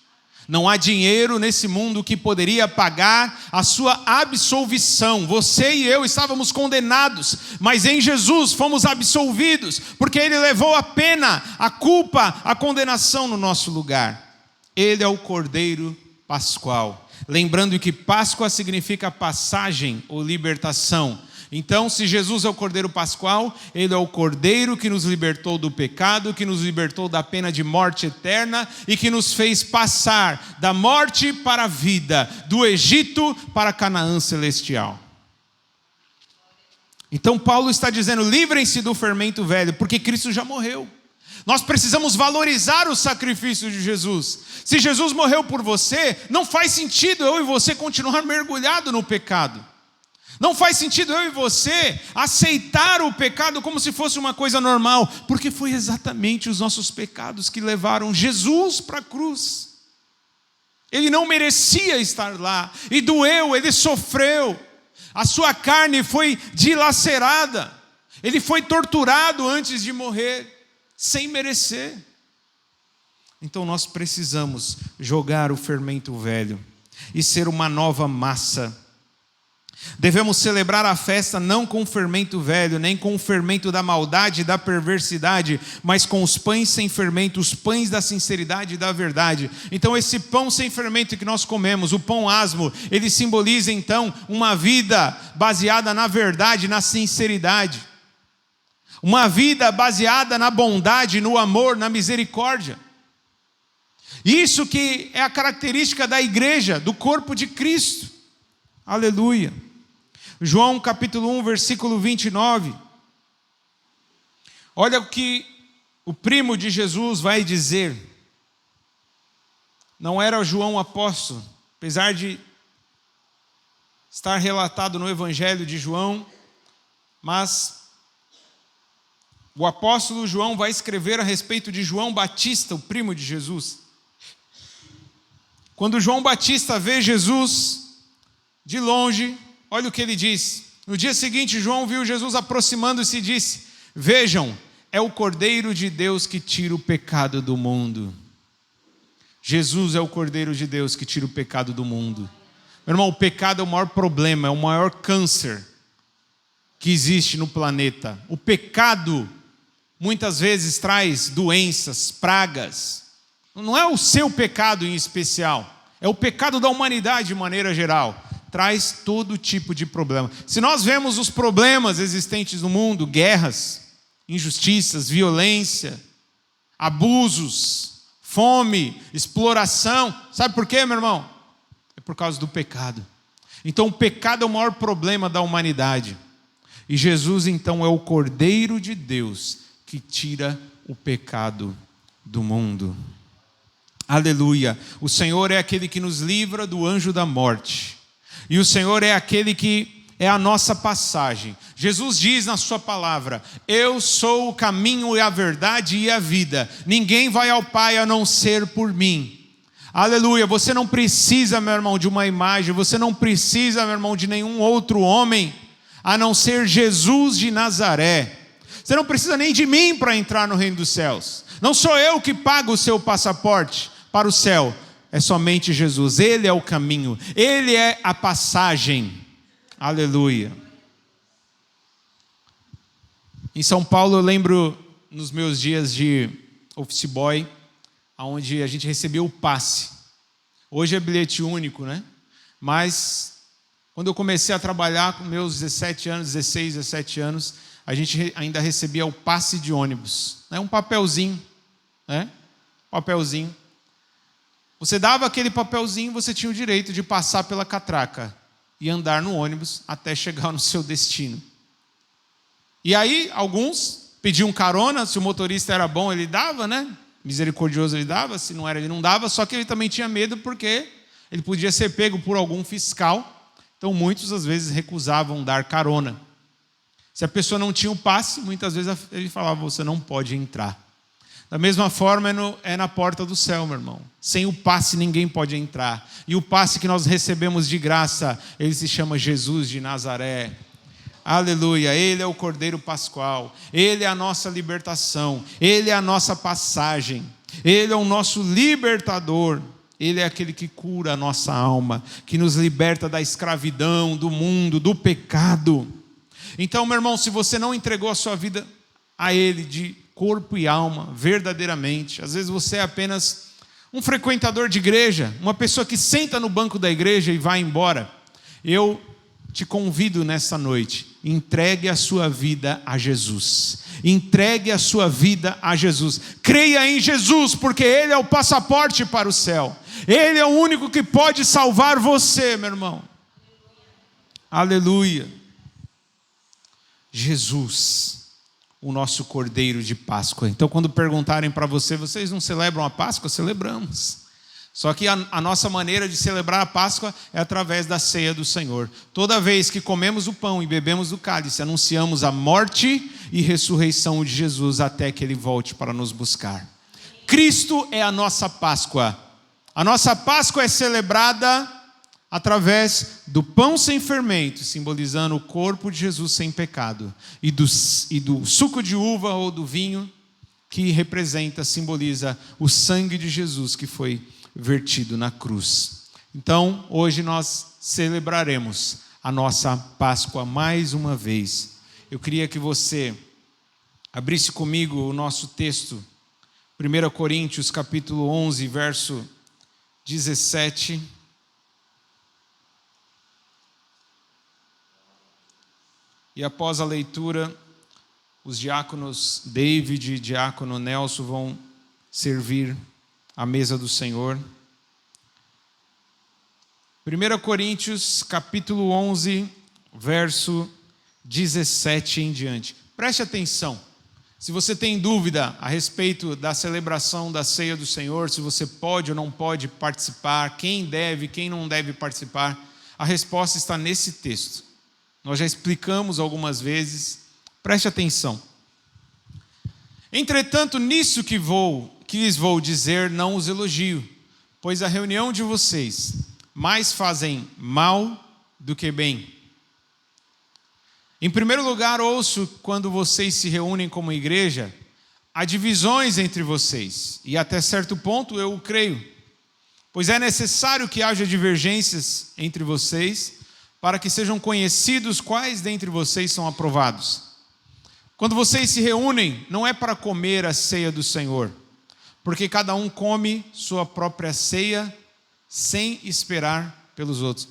Não há dinheiro nesse mundo que poderia pagar a sua absolvição. Você e eu estávamos condenados, mas em Jesus fomos absolvidos, porque Ele levou a pena, a culpa, a condenação no nosso lugar. Ele é o Cordeiro Pascual. Lembrando que Páscoa significa passagem ou libertação. Então, se Jesus é o Cordeiro Pascual, Ele é o Cordeiro que nos libertou do pecado, que nos libertou da pena de morte eterna e que nos fez passar da morte para a vida, do Egito para Canaã celestial. Então Paulo está dizendo, livrem-se do fermento velho, porque Cristo já morreu. Nós precisamos valorizar o sacrifício de Jesus. Se Jesus morreu por você, não faz sentido eu e você continuar mergulhado no pecado. Não faz sentido eu e você aceitar o pecado como se fosse uma coisa normal, porque foi exatamente os nossos pecados que levaram Jesus para a cruz. Ele não merecia estar lá, e doeu, ele sofreu, a sua carne foi dilacerada, ele foi torturado antes de morrer, sem merecer. Então nós precisamos jogar o fermento velho e ser uma nova massa. Devemos celebrar a festa não com o fermento velho, nem com o fermento da maldade e da perversidade, mas com os pães sem fermento, os pães da sinceridade e da verdade. Então esse pão sem fermento que nós comemos, o pão asmo, ele simboliza então uma vida baseada na verdade, na sinceridade. Uma vida baseada na bondade, no amor, na misericórdia. Isso que é a característica da igreja, do corpo de Cristo. Aleluia. João capítulo 1, versículo 29. Olha o que o primo de Jesus vai dizer. não era João apóstolo, apesar de estar relatado no Evangelho de João, mas o apóstolo João vai escrever a respeito de João Batista, o primo de Jesus. Quando João Batista vê Jesus de longe, olha o que ele diz. No dia seguinte, João viu Jesus aproximando-se e disse: vejam, é o Cordeiro de Deus que tira o pecado do mundo. Jesus é o Cordeiro de Deus que tira o pecado do mundo. Meu irmão, o pecado é o maior problema, é o maior câncer que existe no planeta. O pecado muitas vezes traz doenças, pragas. Não é o seu pecado em especial, é o pecado da humanidade de maneira geral. Traz todo tipo de problema. Se nós vemos os problemas existentes no mundo, guerras, injustiças, violência, abusos, fome, exploração, sabe por quê, meu irmão? É por causa do pecado. Então o pecado é o maior problema da humanidade. E Jesus então é o Cordeiro de Deus que tira o pecado do mundo. Aleluia. O Senhor é aquele que nos livra do anjo da morte. E o Senhor é aquele que é a nossa passagem. Jesus diz na sua palavra: eu sou o caminho e a verdade e a vida. Ninguém vai ao Pai a não ser por mim. Aleluia. Você não precisa, meu irmão, de uma imagem. Você não precisa, meu irmão, de nenhum outro homem a não ser Jesus de Nazaré. Você não precisa nem de mim para entrar no reino dos céus. Não sou eu que pago o seu passaporte para o céu. É somente Jesus. Ele é o caminho. Ele é a passagem. Aleluia. Em São Paulo eu lembro nos meus dias de office boy, onde a gente recebia o passe. Hoje é bilhete único, né? Mas quando eu comecei a trabalhar com meus 17 anos, 16, 17 anos, a gente ainda recebia o passe de ônibus. Um papelzinho, né? Papelzinho. Você dava aquele papelzinho, você tinha o direito de passar pela catraca e andar no ônibus até chegar no seu destino. E aí, alguns pediam carona, se o motorista era bom, ele dava, né? Misericordioso ele dava, se não era, ele não dava, só que ele também tinha medo porque ele podia ser pego por algum fiscal, então muitos às vezes recusavam dar carona. Se a pessoa não tinha o passe, muitas vezes ele falava: você não pode entrar. Da mesma forma é na porta do céu, meu irmão. Sem o passe ninguém pode entrar. E o passe que nós recebemos de graça, ele se chama Jesus de Nazaré. Aleluia. Ele é o Cordeiro Pascual. Ele é a nossa libertação. Ele é a nossa passagem. Ele é o nosso libertador. Ele é aquele que cura a nossa alma, que nos liberta da escravidão, do mundo, do pecado. Então, meu irmão, se você não entregou a sua vida a Ele de corpo e alma, verdadeiramente, às vezes você é apenas um frequentador de igreja, uma pessoa que senta no banco da igreja e vai embora, eu te convido nessa noite: entregue a sua vida a Jesus. Entregue a sua vida a Jesus. Creia em Jesus, porque Ele é o passaporte para o céu. Ele é o único que pode salvar você, meu irmão. Aleluia. Jesus, o nosso Cordeiro de Páscoa. Então, quando perguntarem para você: vocês não celebram a Páscoa? Celebramos. Só que a nossa maneira de celebrar a Páscoa é através da ceia do Senhor. Toda vez que comemos o pão e bebemos do cálice, anunciamos a morte e ressurreição de Jesus até que Ele volte para nos buscar. Cristo é a nossa Páscoa. A nossa Páscoa é celebrada através do pão sem fermento, simbolizando o corpo de Jesus sem pecado, e do suco de uva ou do vinho, que simboliza o sangue de Jesus que foi vertido na cruz. Então, hoje nós celebraremos a nossa Páscoa mais uma vez. Eu queria que você abrisse comigo o nosso texto, 1 Coríntios capítulo 11, verso 17. E após a leitura, os diáconos David e diácono Nelson vão servir a mesa do Senhor. 1 Coríntios capítulo 11, verso 17 em diante. Preste atenção. Se você tem dúvida a respeito da celebração da ceia do Senhor, se você pode ou não pode participar, quem deve, quem não deve participar, a resposta está nesse texto. Nós já explicamos algumas vezes, preste atenção. Entretanto, nisso que lhes vou dizer, não os elogio, pois a reunião de vocês mais fazem mal do que bem. Em primeiro lugar, ouço quando vocês se reúnem como igreja, há divisões entre vocês, e até certo ponto eu o creio, pois é necessário que haja divergências entre vocês, para que sejam conhecidos quais dentre vocês são aprovados. Quando vocês se reúnem, não é para comer a ceia do Senhor, porque cada um come sua própria ceia sem esperar pelos outros.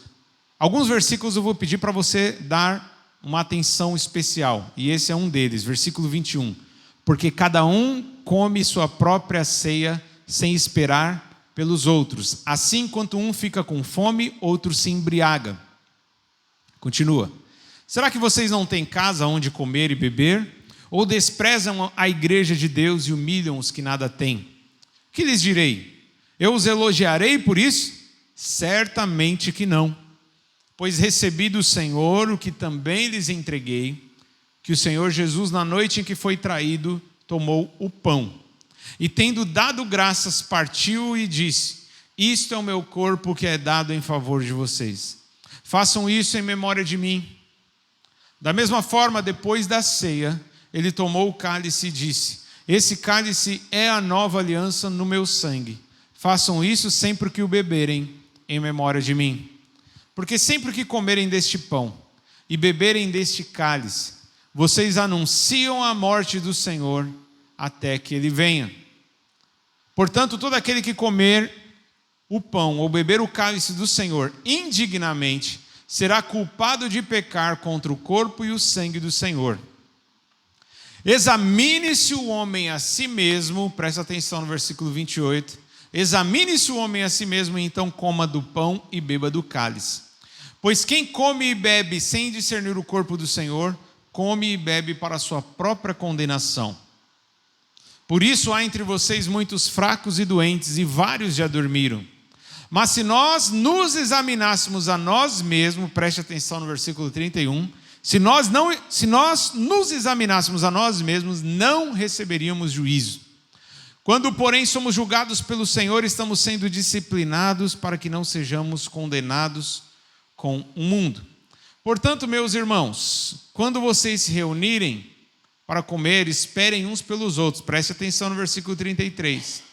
Alguns versículos eu vou pedir para você dar uma atenção especial, e esse é um deles, versículo 21. Porque cada um come sua própria ceia sem esperar pelos outros. Assim, enquanto um fica com fome, outro se embriaga. Continua. Será que vocês não têm casa onde comer e beber? Ou desprezam a igreja de Deus e humilham os que nada têm? Que lhes direi? Eu os elogiarei por isso? Certamente que não. Pois recebi do Senhor o que também lhes entreguei, que o Senhor Jesus, na noite em que foi traído, tomou o pão. E tendo dado graças, partiu e disse: isto é o meu corpo que é dado em favor de vocês. Façam isso em memória de mim. Da mesma forma, depois da ceia, ele tomou o cálice e disse: esse cálice é a nova aliança no meu sangue. Façam isso sempre que o beberem, em memória de mim. Porque sempre que comerem deste pão e beberem deste cálice, vocês anunciam a morte do Senhor até que ele venha. Portanto, todo aquele que comer o pão ou beber o cálice do Senhor indignamente, será culpado de pecar contra o corpo e o sangue do Senhor. Examine-se o homem a si mesmo, presta atenção no versículo 28, examine-se o homem a si mesmo e então coma do pão e beba do cálice. Pois quem come e bebe sem discernir o corpo do Senhor, come e bebe para a sua própria condenação. Por isso há entre vocês muitos fracos e doentes, e vários já dormiram. Mas se nós nos examinássemos a nós mesmos, preste atenção no versículo 31, se nós nos examinássemos a nós mesmos, não receberíamos juízo. Quando, porém, somos julgados pelo Senhor, estamos sendo disciplinados para que não sejamos condenados com o mundo. Portanto, meus irmãos, quando vocês se reunirem para comer, esperem uns pelos outros. Preste atenção no versículo 33.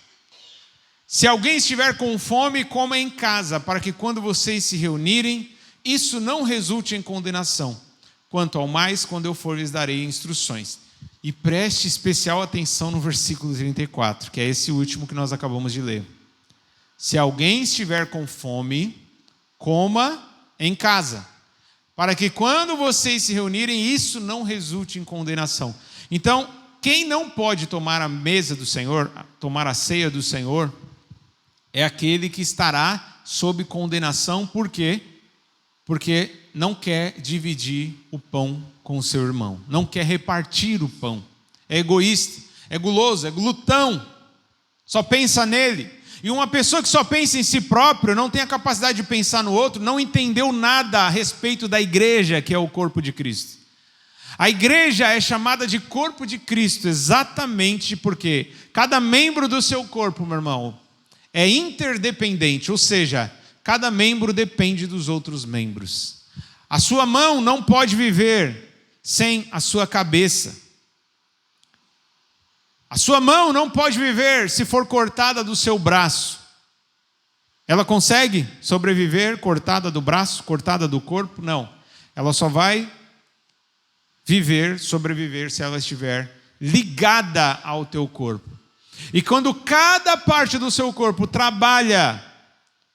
Se alguém estiver com fome, coma em casa, para que quando vocês se reunirem, isso não resulte em condenação. Quanto ao mais, quando eu for, lhes darei instruções. E preste especial atenção no versículo 34, que é esse último que nós acabamos de ler. Se alguém estiver com fome, coma em casa, para que quando vocês se reunirem, isso não resulte em condenação. Então, quem não pode tomar a mesa do Senhor, tomar a ceia do Senhor, é aquele que estará sob condenação. Por quê? Porque não quer dividir o pão com o seu irmão, não quer repartir o pão, é egoísta, é guloso, é glutão, só pensa nele. E uma pessoa que só pensa em si próprio, não tem a capacidade de pensar no outro, não entendeu nada a respeito da igreja, que é o corpo de Cristo. A igreja é chamada de corpo de Cristo exatamente porque cada membro do seu corpo, meu irmão, é interdependente, ou seja, cada membro depende dos outros membros. A sua mão não pode viver sem a sua cabeça. A sua mão não pode viver se for cortada do seu braço. Ela consegue sobreviver cortada do braço, cortada do corpo? Não. Ela só vai sobreviver se ela estiver ligada ao teu corpo. E quando cada parte do seu corpo trabalha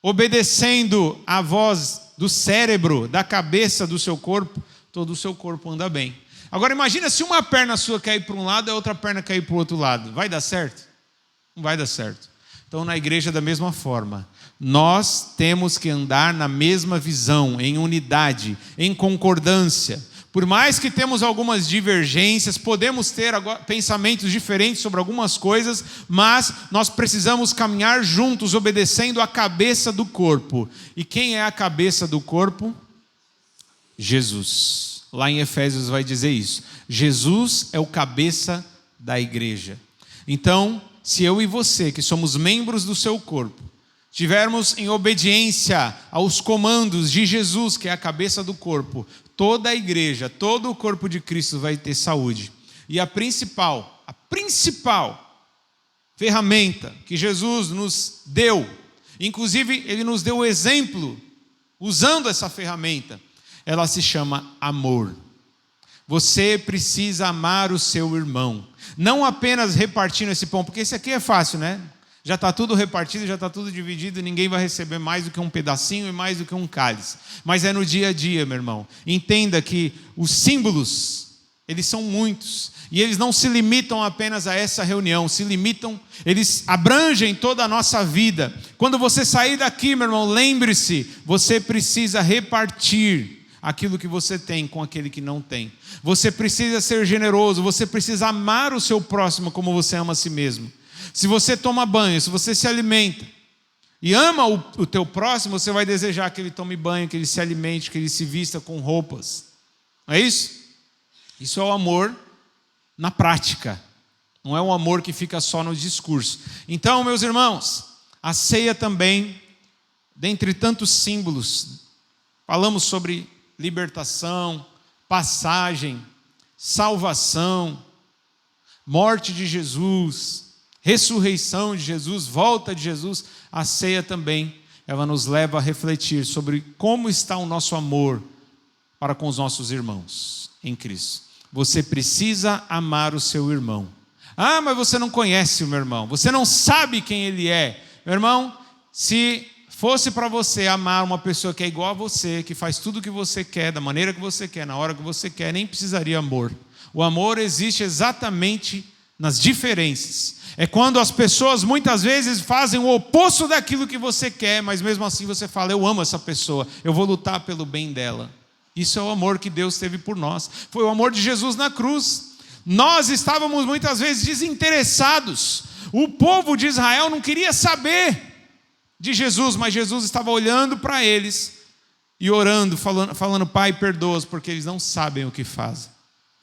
obedecendo a voz do cérebro, da cabeça do seu corpo, todo o seu corpo anda bem. Agora imagina se uma perna sua cair para um lado e a outra perna cair para o outro lado. Vai dar certo? Não vai dar certo. Então na igreja da mesma forma, nós temos que andar na mesma visão, em unidade, em concordância. Por mais que temos algumas divergências, podemos ter pensamentos diferentes sobre algumas coisas, mas nós precisamos caminhar juntos, obedecendo a cabeça do corpo. E quem é a cabeça do corpo? Jesus. Lá em Efésios vai dizer isso. Jesus é o cabeça da igreja. Então, se eu e você, que somos membros do seu corpo, estivermos em obediência aos comandos de Jesus, que é a cabeça do corpo, toda a igreja, todo o corpo de Cristo vai ter saúde. E a principal ferramenta que Jesus nos deu, inclusive Ele nos deu o exemplo, usando essa ferramenta, ela se chama amor. Você precisa amar o seu irmão. Não apenas repartindo esse pão, porque esse aqui é fácil, né? Já está tudo repartido, já está tudo dividido, ninguém vai receber mais do que um pedacinho e mais do que um cálice. Mas é no dia a dia, meu irmão. Entenda que os símbolos, eles são muitos. E eles não se limitam apenas a essa reunião, eles abrangem toda a nossa vida. Quando você sair daqui, meu irmão, lembre-se, você precisa repartir aquilo que você tem com aquele que não tem. Você precisa ser generoso, você precisa amar o seu próximo como você ama a si mesmo. Se você toma banho, se você se alimenta e ama o teu próximo, você vai desejar que ele tome banho, que ele se alimente, que ele se vista com roupas. Não é isso? Isso é o amor na prática. Não é um amor que fica só no discurso. Então, meus irmãos, a ceia também, dentre tantos símbolos, falamos sobre libertação, passagem, salvação, morte de Jesus, ressurreição de Jesus, volta de Jesus. A ceia também, ela nos leva a refletir sobre como está o nosso amor para com os nossos irmãos em Cristo. Você precisa amar o seu irmão. Ah, mas você não conhece o meu irmão, você não sabe quem ele é. Meu irmão, se fosse para você amar uma pessoa que é igual a você, que faz tudo o que você quer, da maneira que você quer, na hora que você quer, nem precisaria amor. O amor existe exatamente nas diferenças. É quando as pessoas muitas vezes fazem o oposto daquilo que você quer, mas mesmo assim você fala, eu amo essa pessoa, eu vou lutar pelo bem dela. Isso é o amor que Deus teve por nós. Foi o amor de Jesus na cruz. Nós estávamos muitas vezes desinteressados. O povo de Israel não queria saber de Jesus, mas Jesus estava olhando para eles e orando, falando, Pai, perdoa-os, porque eles não sabem o que fazem.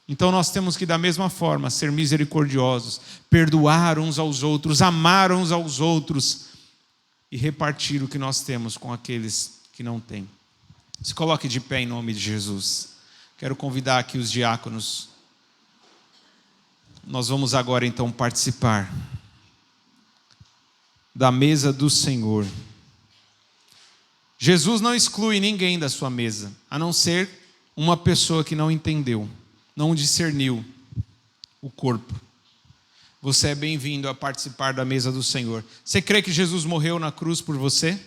Então nós temos que, da mesma forma, ser misericordiosos, perdoar uns aos outros, amar uns aos outros e repartir o que nós temos com aqueles que não têm. Se coloque de pé em nome de Jesus. Quero convidar aqui os diáconos. Nós vamos agora então participar da mesa do Senhor. Jesus não exclui ninguém da sua mesa, a não ser uma pessoa que não entendeu, não discerniu o corpo. Você é bem-vindo a participar da mesa do Senhor. Você crê que Jesus morreu na cruz por você?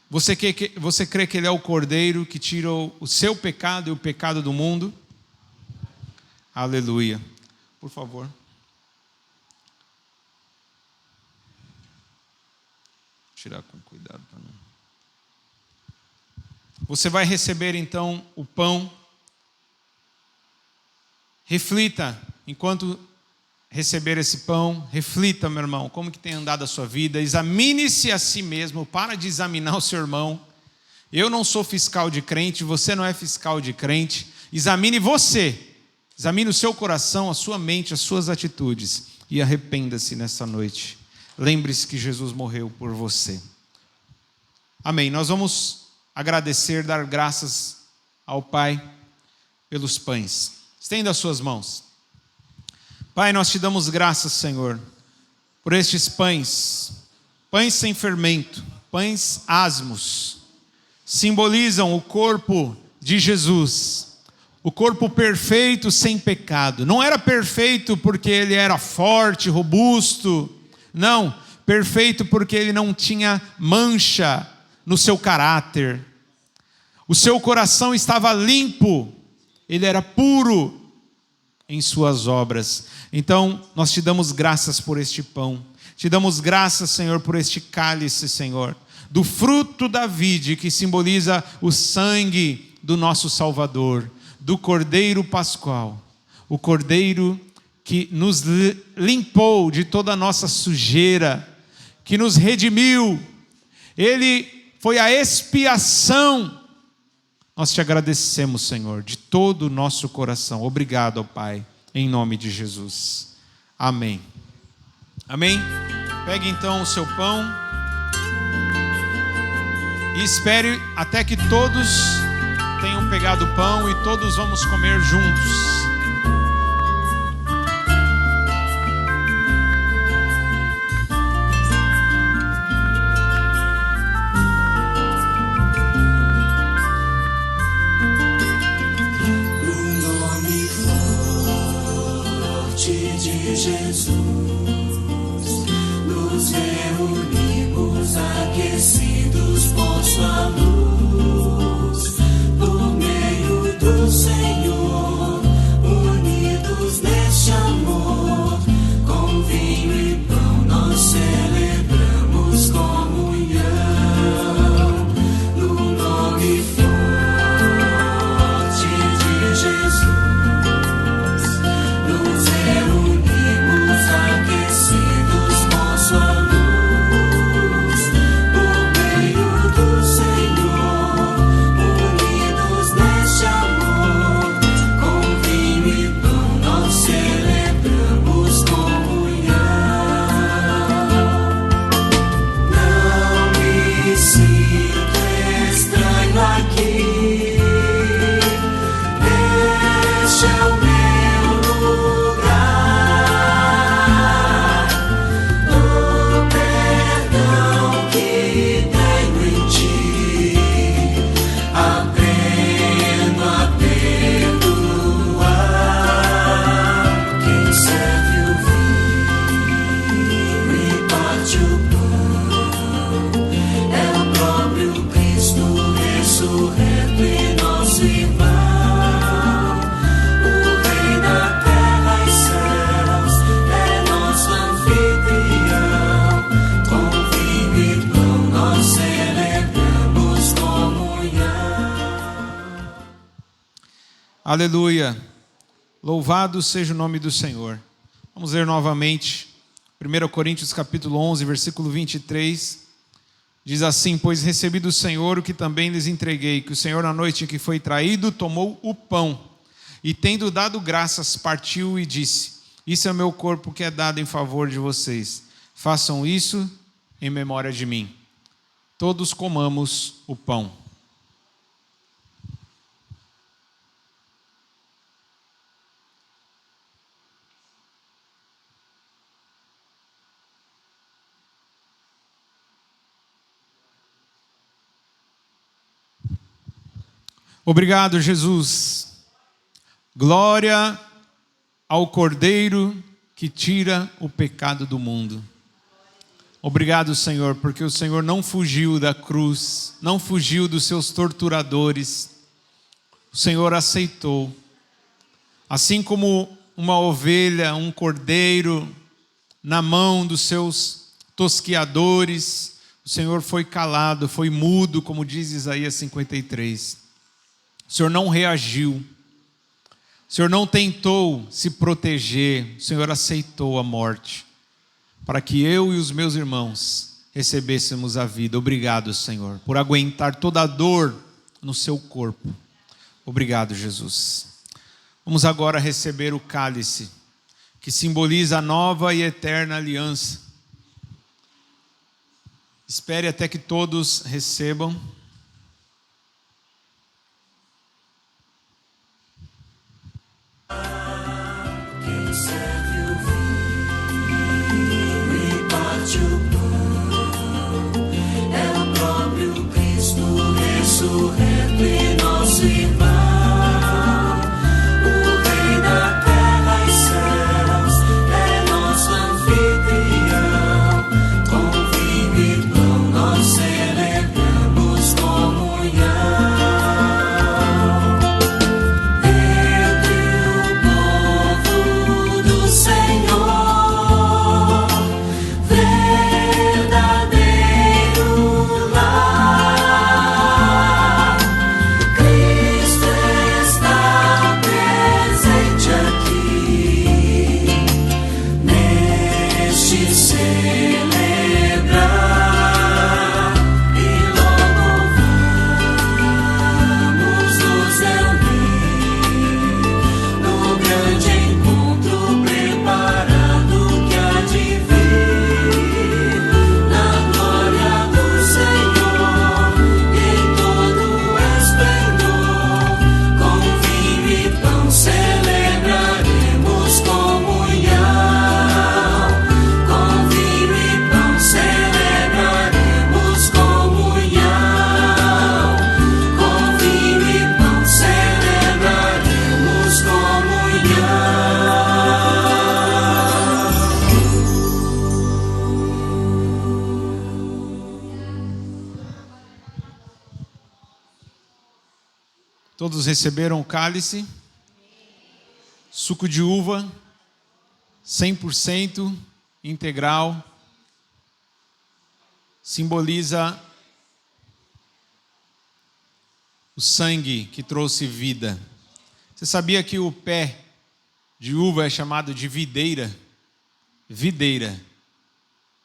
Você crê que Ele é o Cordeiro que tirou o seu pecado e o pecado do mundo? Aleluia. Por favor. Tirar com cuidado para não. Você vai receber então o pão. Reflita, enquanto receber esse pão, reflita, meu irmão, como que tem andado a sua vida. Examine-se a si mesmo, para de examinar o seu irmão. Eu não sou fiscal de crente, você não é fiscal de crente. Examine você, examine o seu coração, a sua mente, as suas atitudes e arrependa-se nessa noite. Lembre-se que Jesus morreu por você. Amém. Nós vamos agradecer, dar graças ao Pai pelos pães. Estenda as suas mãos. Pai, nós te damos graças, Senhor, por estes pães. Pães sem fermento, pães asmos. Simbolizam o corpo de Jesus. O corpo perfeito sem pecado. Não era perfeito porque ele era forte, robusto. Não, perfeito porque ele não tinha mancha no seu caráter. O seu coração estava limpo. Ele era puro em suas obras. Então, nós te damos graças por este pão. Te damos graças, Senhor, por este cálice, Senhor, do fruto da vide, que simboliza o sangue do nosso Salvador, do Cordeiro Pascual, o Cordeiro que nos limpou de toda a nossa sujeira, que nos redimiu. Ele foi a expiação. Nós te agradecemos, Senhor, de todo o nosso coração. Obrigado, ó Pai, em nome de Jesus. Amém. Amém? Pegue então o seu pão e espere até que todos tenham pegado o pão e todos vamos comer juntos. Jesus, nos reunimos aquecidos por sua luz, por meio do Senhor, unidos neste amor, com vinho e pão nós celebramos comunhão, no nome forte de Jesus. Aleluia, louvado seja o nome do Senhor. Vamos ler novamente, 1 Coríntios capítulo 11, versículo 23, diz assim: pois recebi do Senhor o que também lhes entreguei, que o Senhor na noite em que foi traído, tomou o pão, e tendo dado graças, partiu e disse: isso é o meu corpo que é dado em favor de vocês, façam isso em memória de mim. Todos comamos o pão. Obrigado, Jesus. Glória ao Cordeiro que tira o pecado do mundo. Obrigado, Senhor, porque o Senhor não fugiu da cruz, não fugiu dos seus torturadores. O Senhor aceitou. Assim como uma ovelha, um cordeiro na mão dos seus tosquiadores, o Senhor foi calado, foi mudo, como diz Isaías 53. O Senhor não reagiu, o Senhor não tentou se proteger, o Senhor aceitou a morte, para que eu e os meus irmãos recebêssemos a vida. Obrigado, Senhor, por aguentar toda a dor no seu corpo. Obrigado, Jesus. Vamos agora receber o cálice, que simboliza a nova e eterna aliança. Espere até que todos recebam. Quem serve o vinho e parte o pão é o próprio Cristo ressurreto e nosso irmão, o Rei da terra e céus, é nosso anfitrião. Com vinho e pão nós celebramos comunhão. Todos receberam o cálice? Suco de uva, 100% integral, simboliza o sangue que trouxe vida. Você sabia que o pé de uva é chamado de videira? Videira,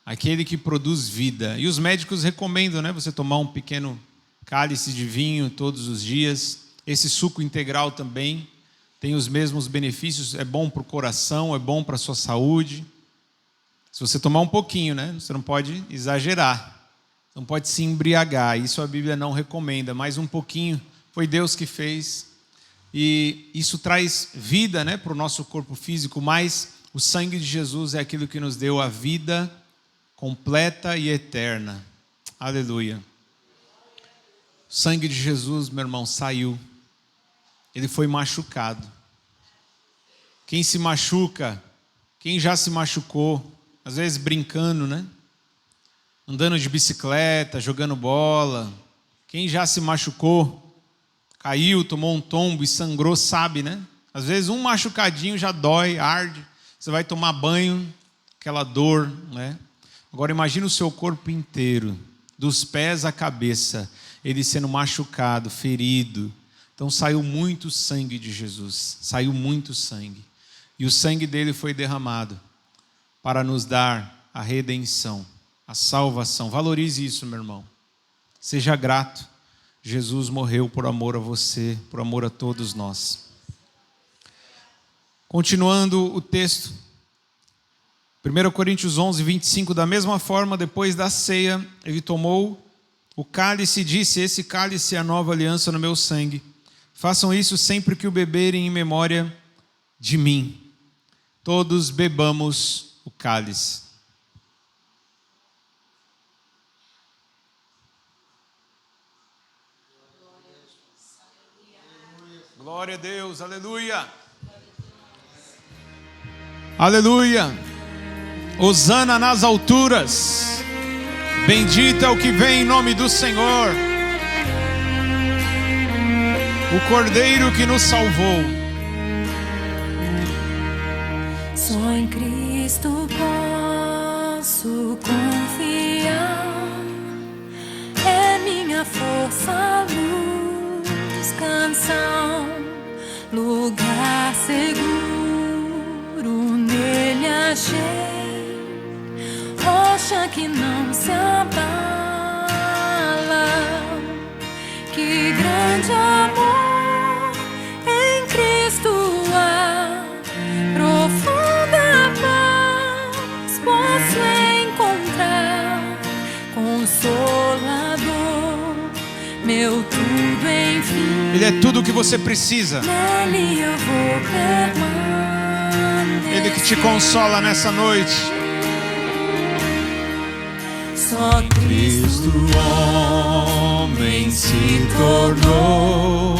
aquele que produz vida. E os médicos recomendam, né, você tomar um pequeno cálice de vinho todos os dias. Esse suco integral também tem os mesmos benefícios, é bom para o coração, é bom para a sua saúde. Se você tomar um pouquinho, né, você não pode exagerar, não pode se embriagar, isso a Bíblia não recomenda, mas um pouquinho foi Deus que fez. E isso traz vida, né, para o nosso corpo físico, mas o sangue de Jesus é aquilo que nos deu a vida completa e eterna. Aleluia. O sangue de Jesus, meu irmão, saiu. Ele foi machucado. Quem se machuca, quem já se machucou, às vezes brincando, né? Andando de bicicleta, jogando bola. Quem já se machucou, caiu, tomou um tombo e sangrou, sabe, né? Às vezes um machucadinho já dói, arde. Você vai tomar banho, aquela dor, né? Agora imagina o seu corpo inteiro, dos pés à cabeça, ele sendo machucado, ferido. Então saiu muito sangue de Jesus, saiu muito sangue. E o sangue dele foi derramado para nos dar a redenção, a salvação. Valorize isso, meu irmão. Seja grato. Jesus morreu por amor a você, por amor a todos nós. Continuando o texto, 1 Coríntios 11, 25, da mesma forma, depois da ceia, ele tomou o cálice e disse: esse cálice é a nova aliança no meu sangue. Façam isso sempre que o beberem em memória de mim. Todos bebamos o cálice. Glória a Deus, aleluia. Aleluia. Hosana nas alturas. Bendito é o que vem em nome do Senhor. O Cordeiro que nos salvou. Só em Cristo posso confiar. É minha força, luz, canção, lugar seguro nele achei. Rocha que não se abala. Que grande amor em Cristo há. Profunda paz posso encontrar. Consolador, meu tudo enfim. Ele é tudo o que você precisa. Nele eu vou permanecer. Ele que te consola nessa noite. Só Cristo homem se tornou,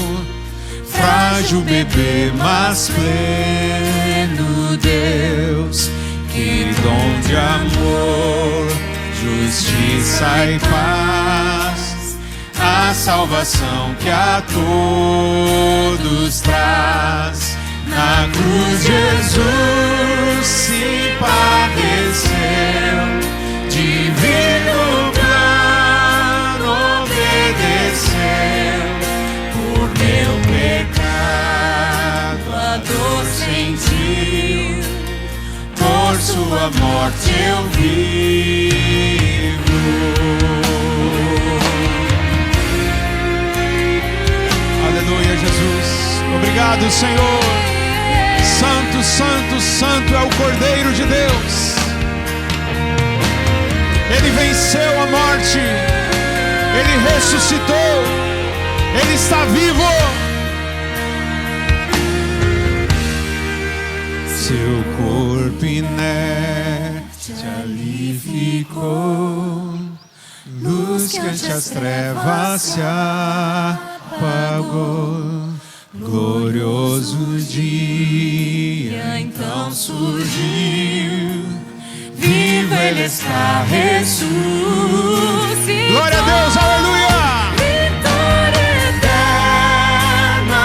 frágil bebê, mas pleno Deus. Que dom de amor, justiça e paz, a salvação que a todos traz. Na cruz Jesus se padeceu, divino plano obedeceu. Por meu pecado a dor sentiu, por sua morte eu vivo. Aleluia, Jesus. Obrigado, Senhor. Santo, santo, santo é o Cordeiro de Deus. Ele venceu a morte. Ele ressuscitou. Ele está vivo. Seu corpo inerte ali ficou, luz que ante as trevas se apagou. Glorioso dia então surgiu, vivo ele está ressuscitado. Glória a Deus, aleluia! Vitória eterna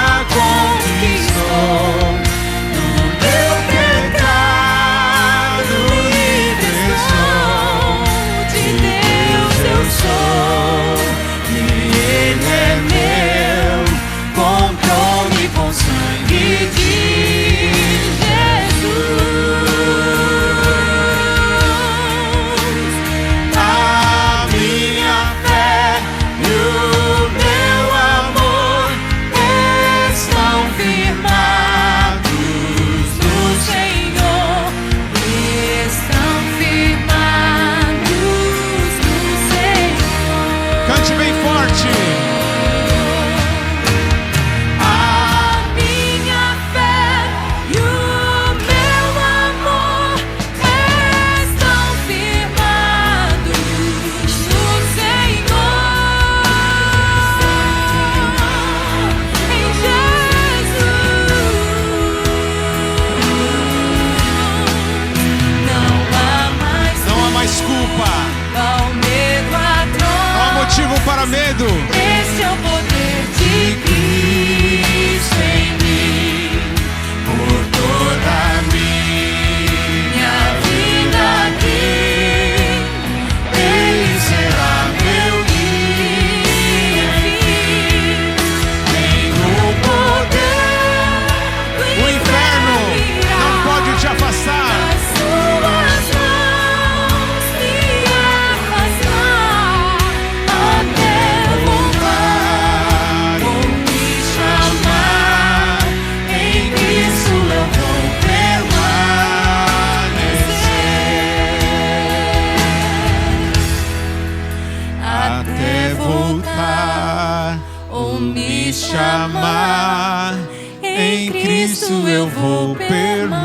Cristo eu vou permanecer.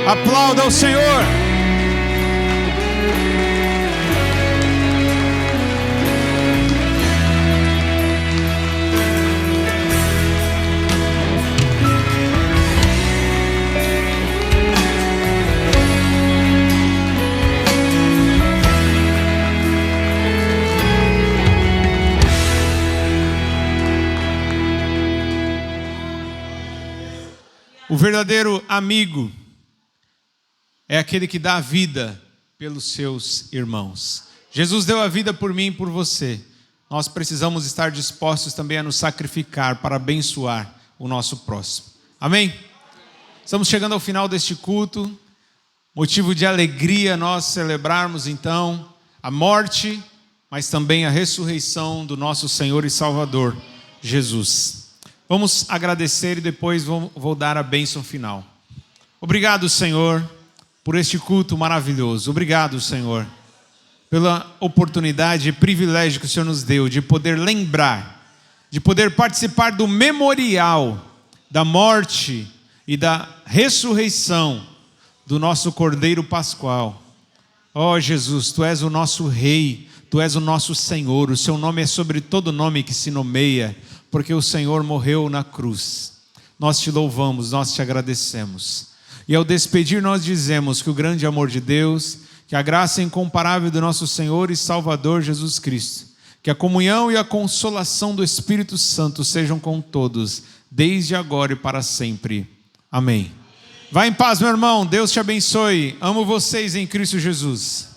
Aplauda o Senhor. O verdadeiro amigo é aquele que dá a vida pelos seus irmãos. Jesus deu a vida por mim e por você. Nós precisamos estar dispostos também a nos sacrificar para abençoar o nosso próximo. Amém? Estamos chegando ao final deste culto. Motivo de alegria nós celebrarmos então a morte, mas também a ressurreição do nosso Senhor e Salvador, Jesus. Vamos agradecer e depois vou dar a bênção final. Obrigado, Senhor, por este culto maravilhoso. Obrigado, Senhor, pela oportunidade e privilégio que o Senhor nos deu de poder lembrar, de poder participar do memorial da morte e da ressurreição do nosso Cordeiro Pascual. Ó Jesus, Tu és o nosso Rei, Tu és o nosso Senhor, o Seu nome é sobre todo nome que se nomeia, porque o Senhor morreu na cruz. Nós Te louvamos, nós Te agradecemos. E ao despedir nós dizemos que o grande amor de Deus, que a graça incomparável do nosso Senhor e Salvador Jesus Cristo, que a comunhão e a consolação do Espírito Santo sejam com todos, desde agora e para sempre. Amém. Vá em paz, meu irmão. Deus te abençoe. Amo vocês em Cristo Jesus.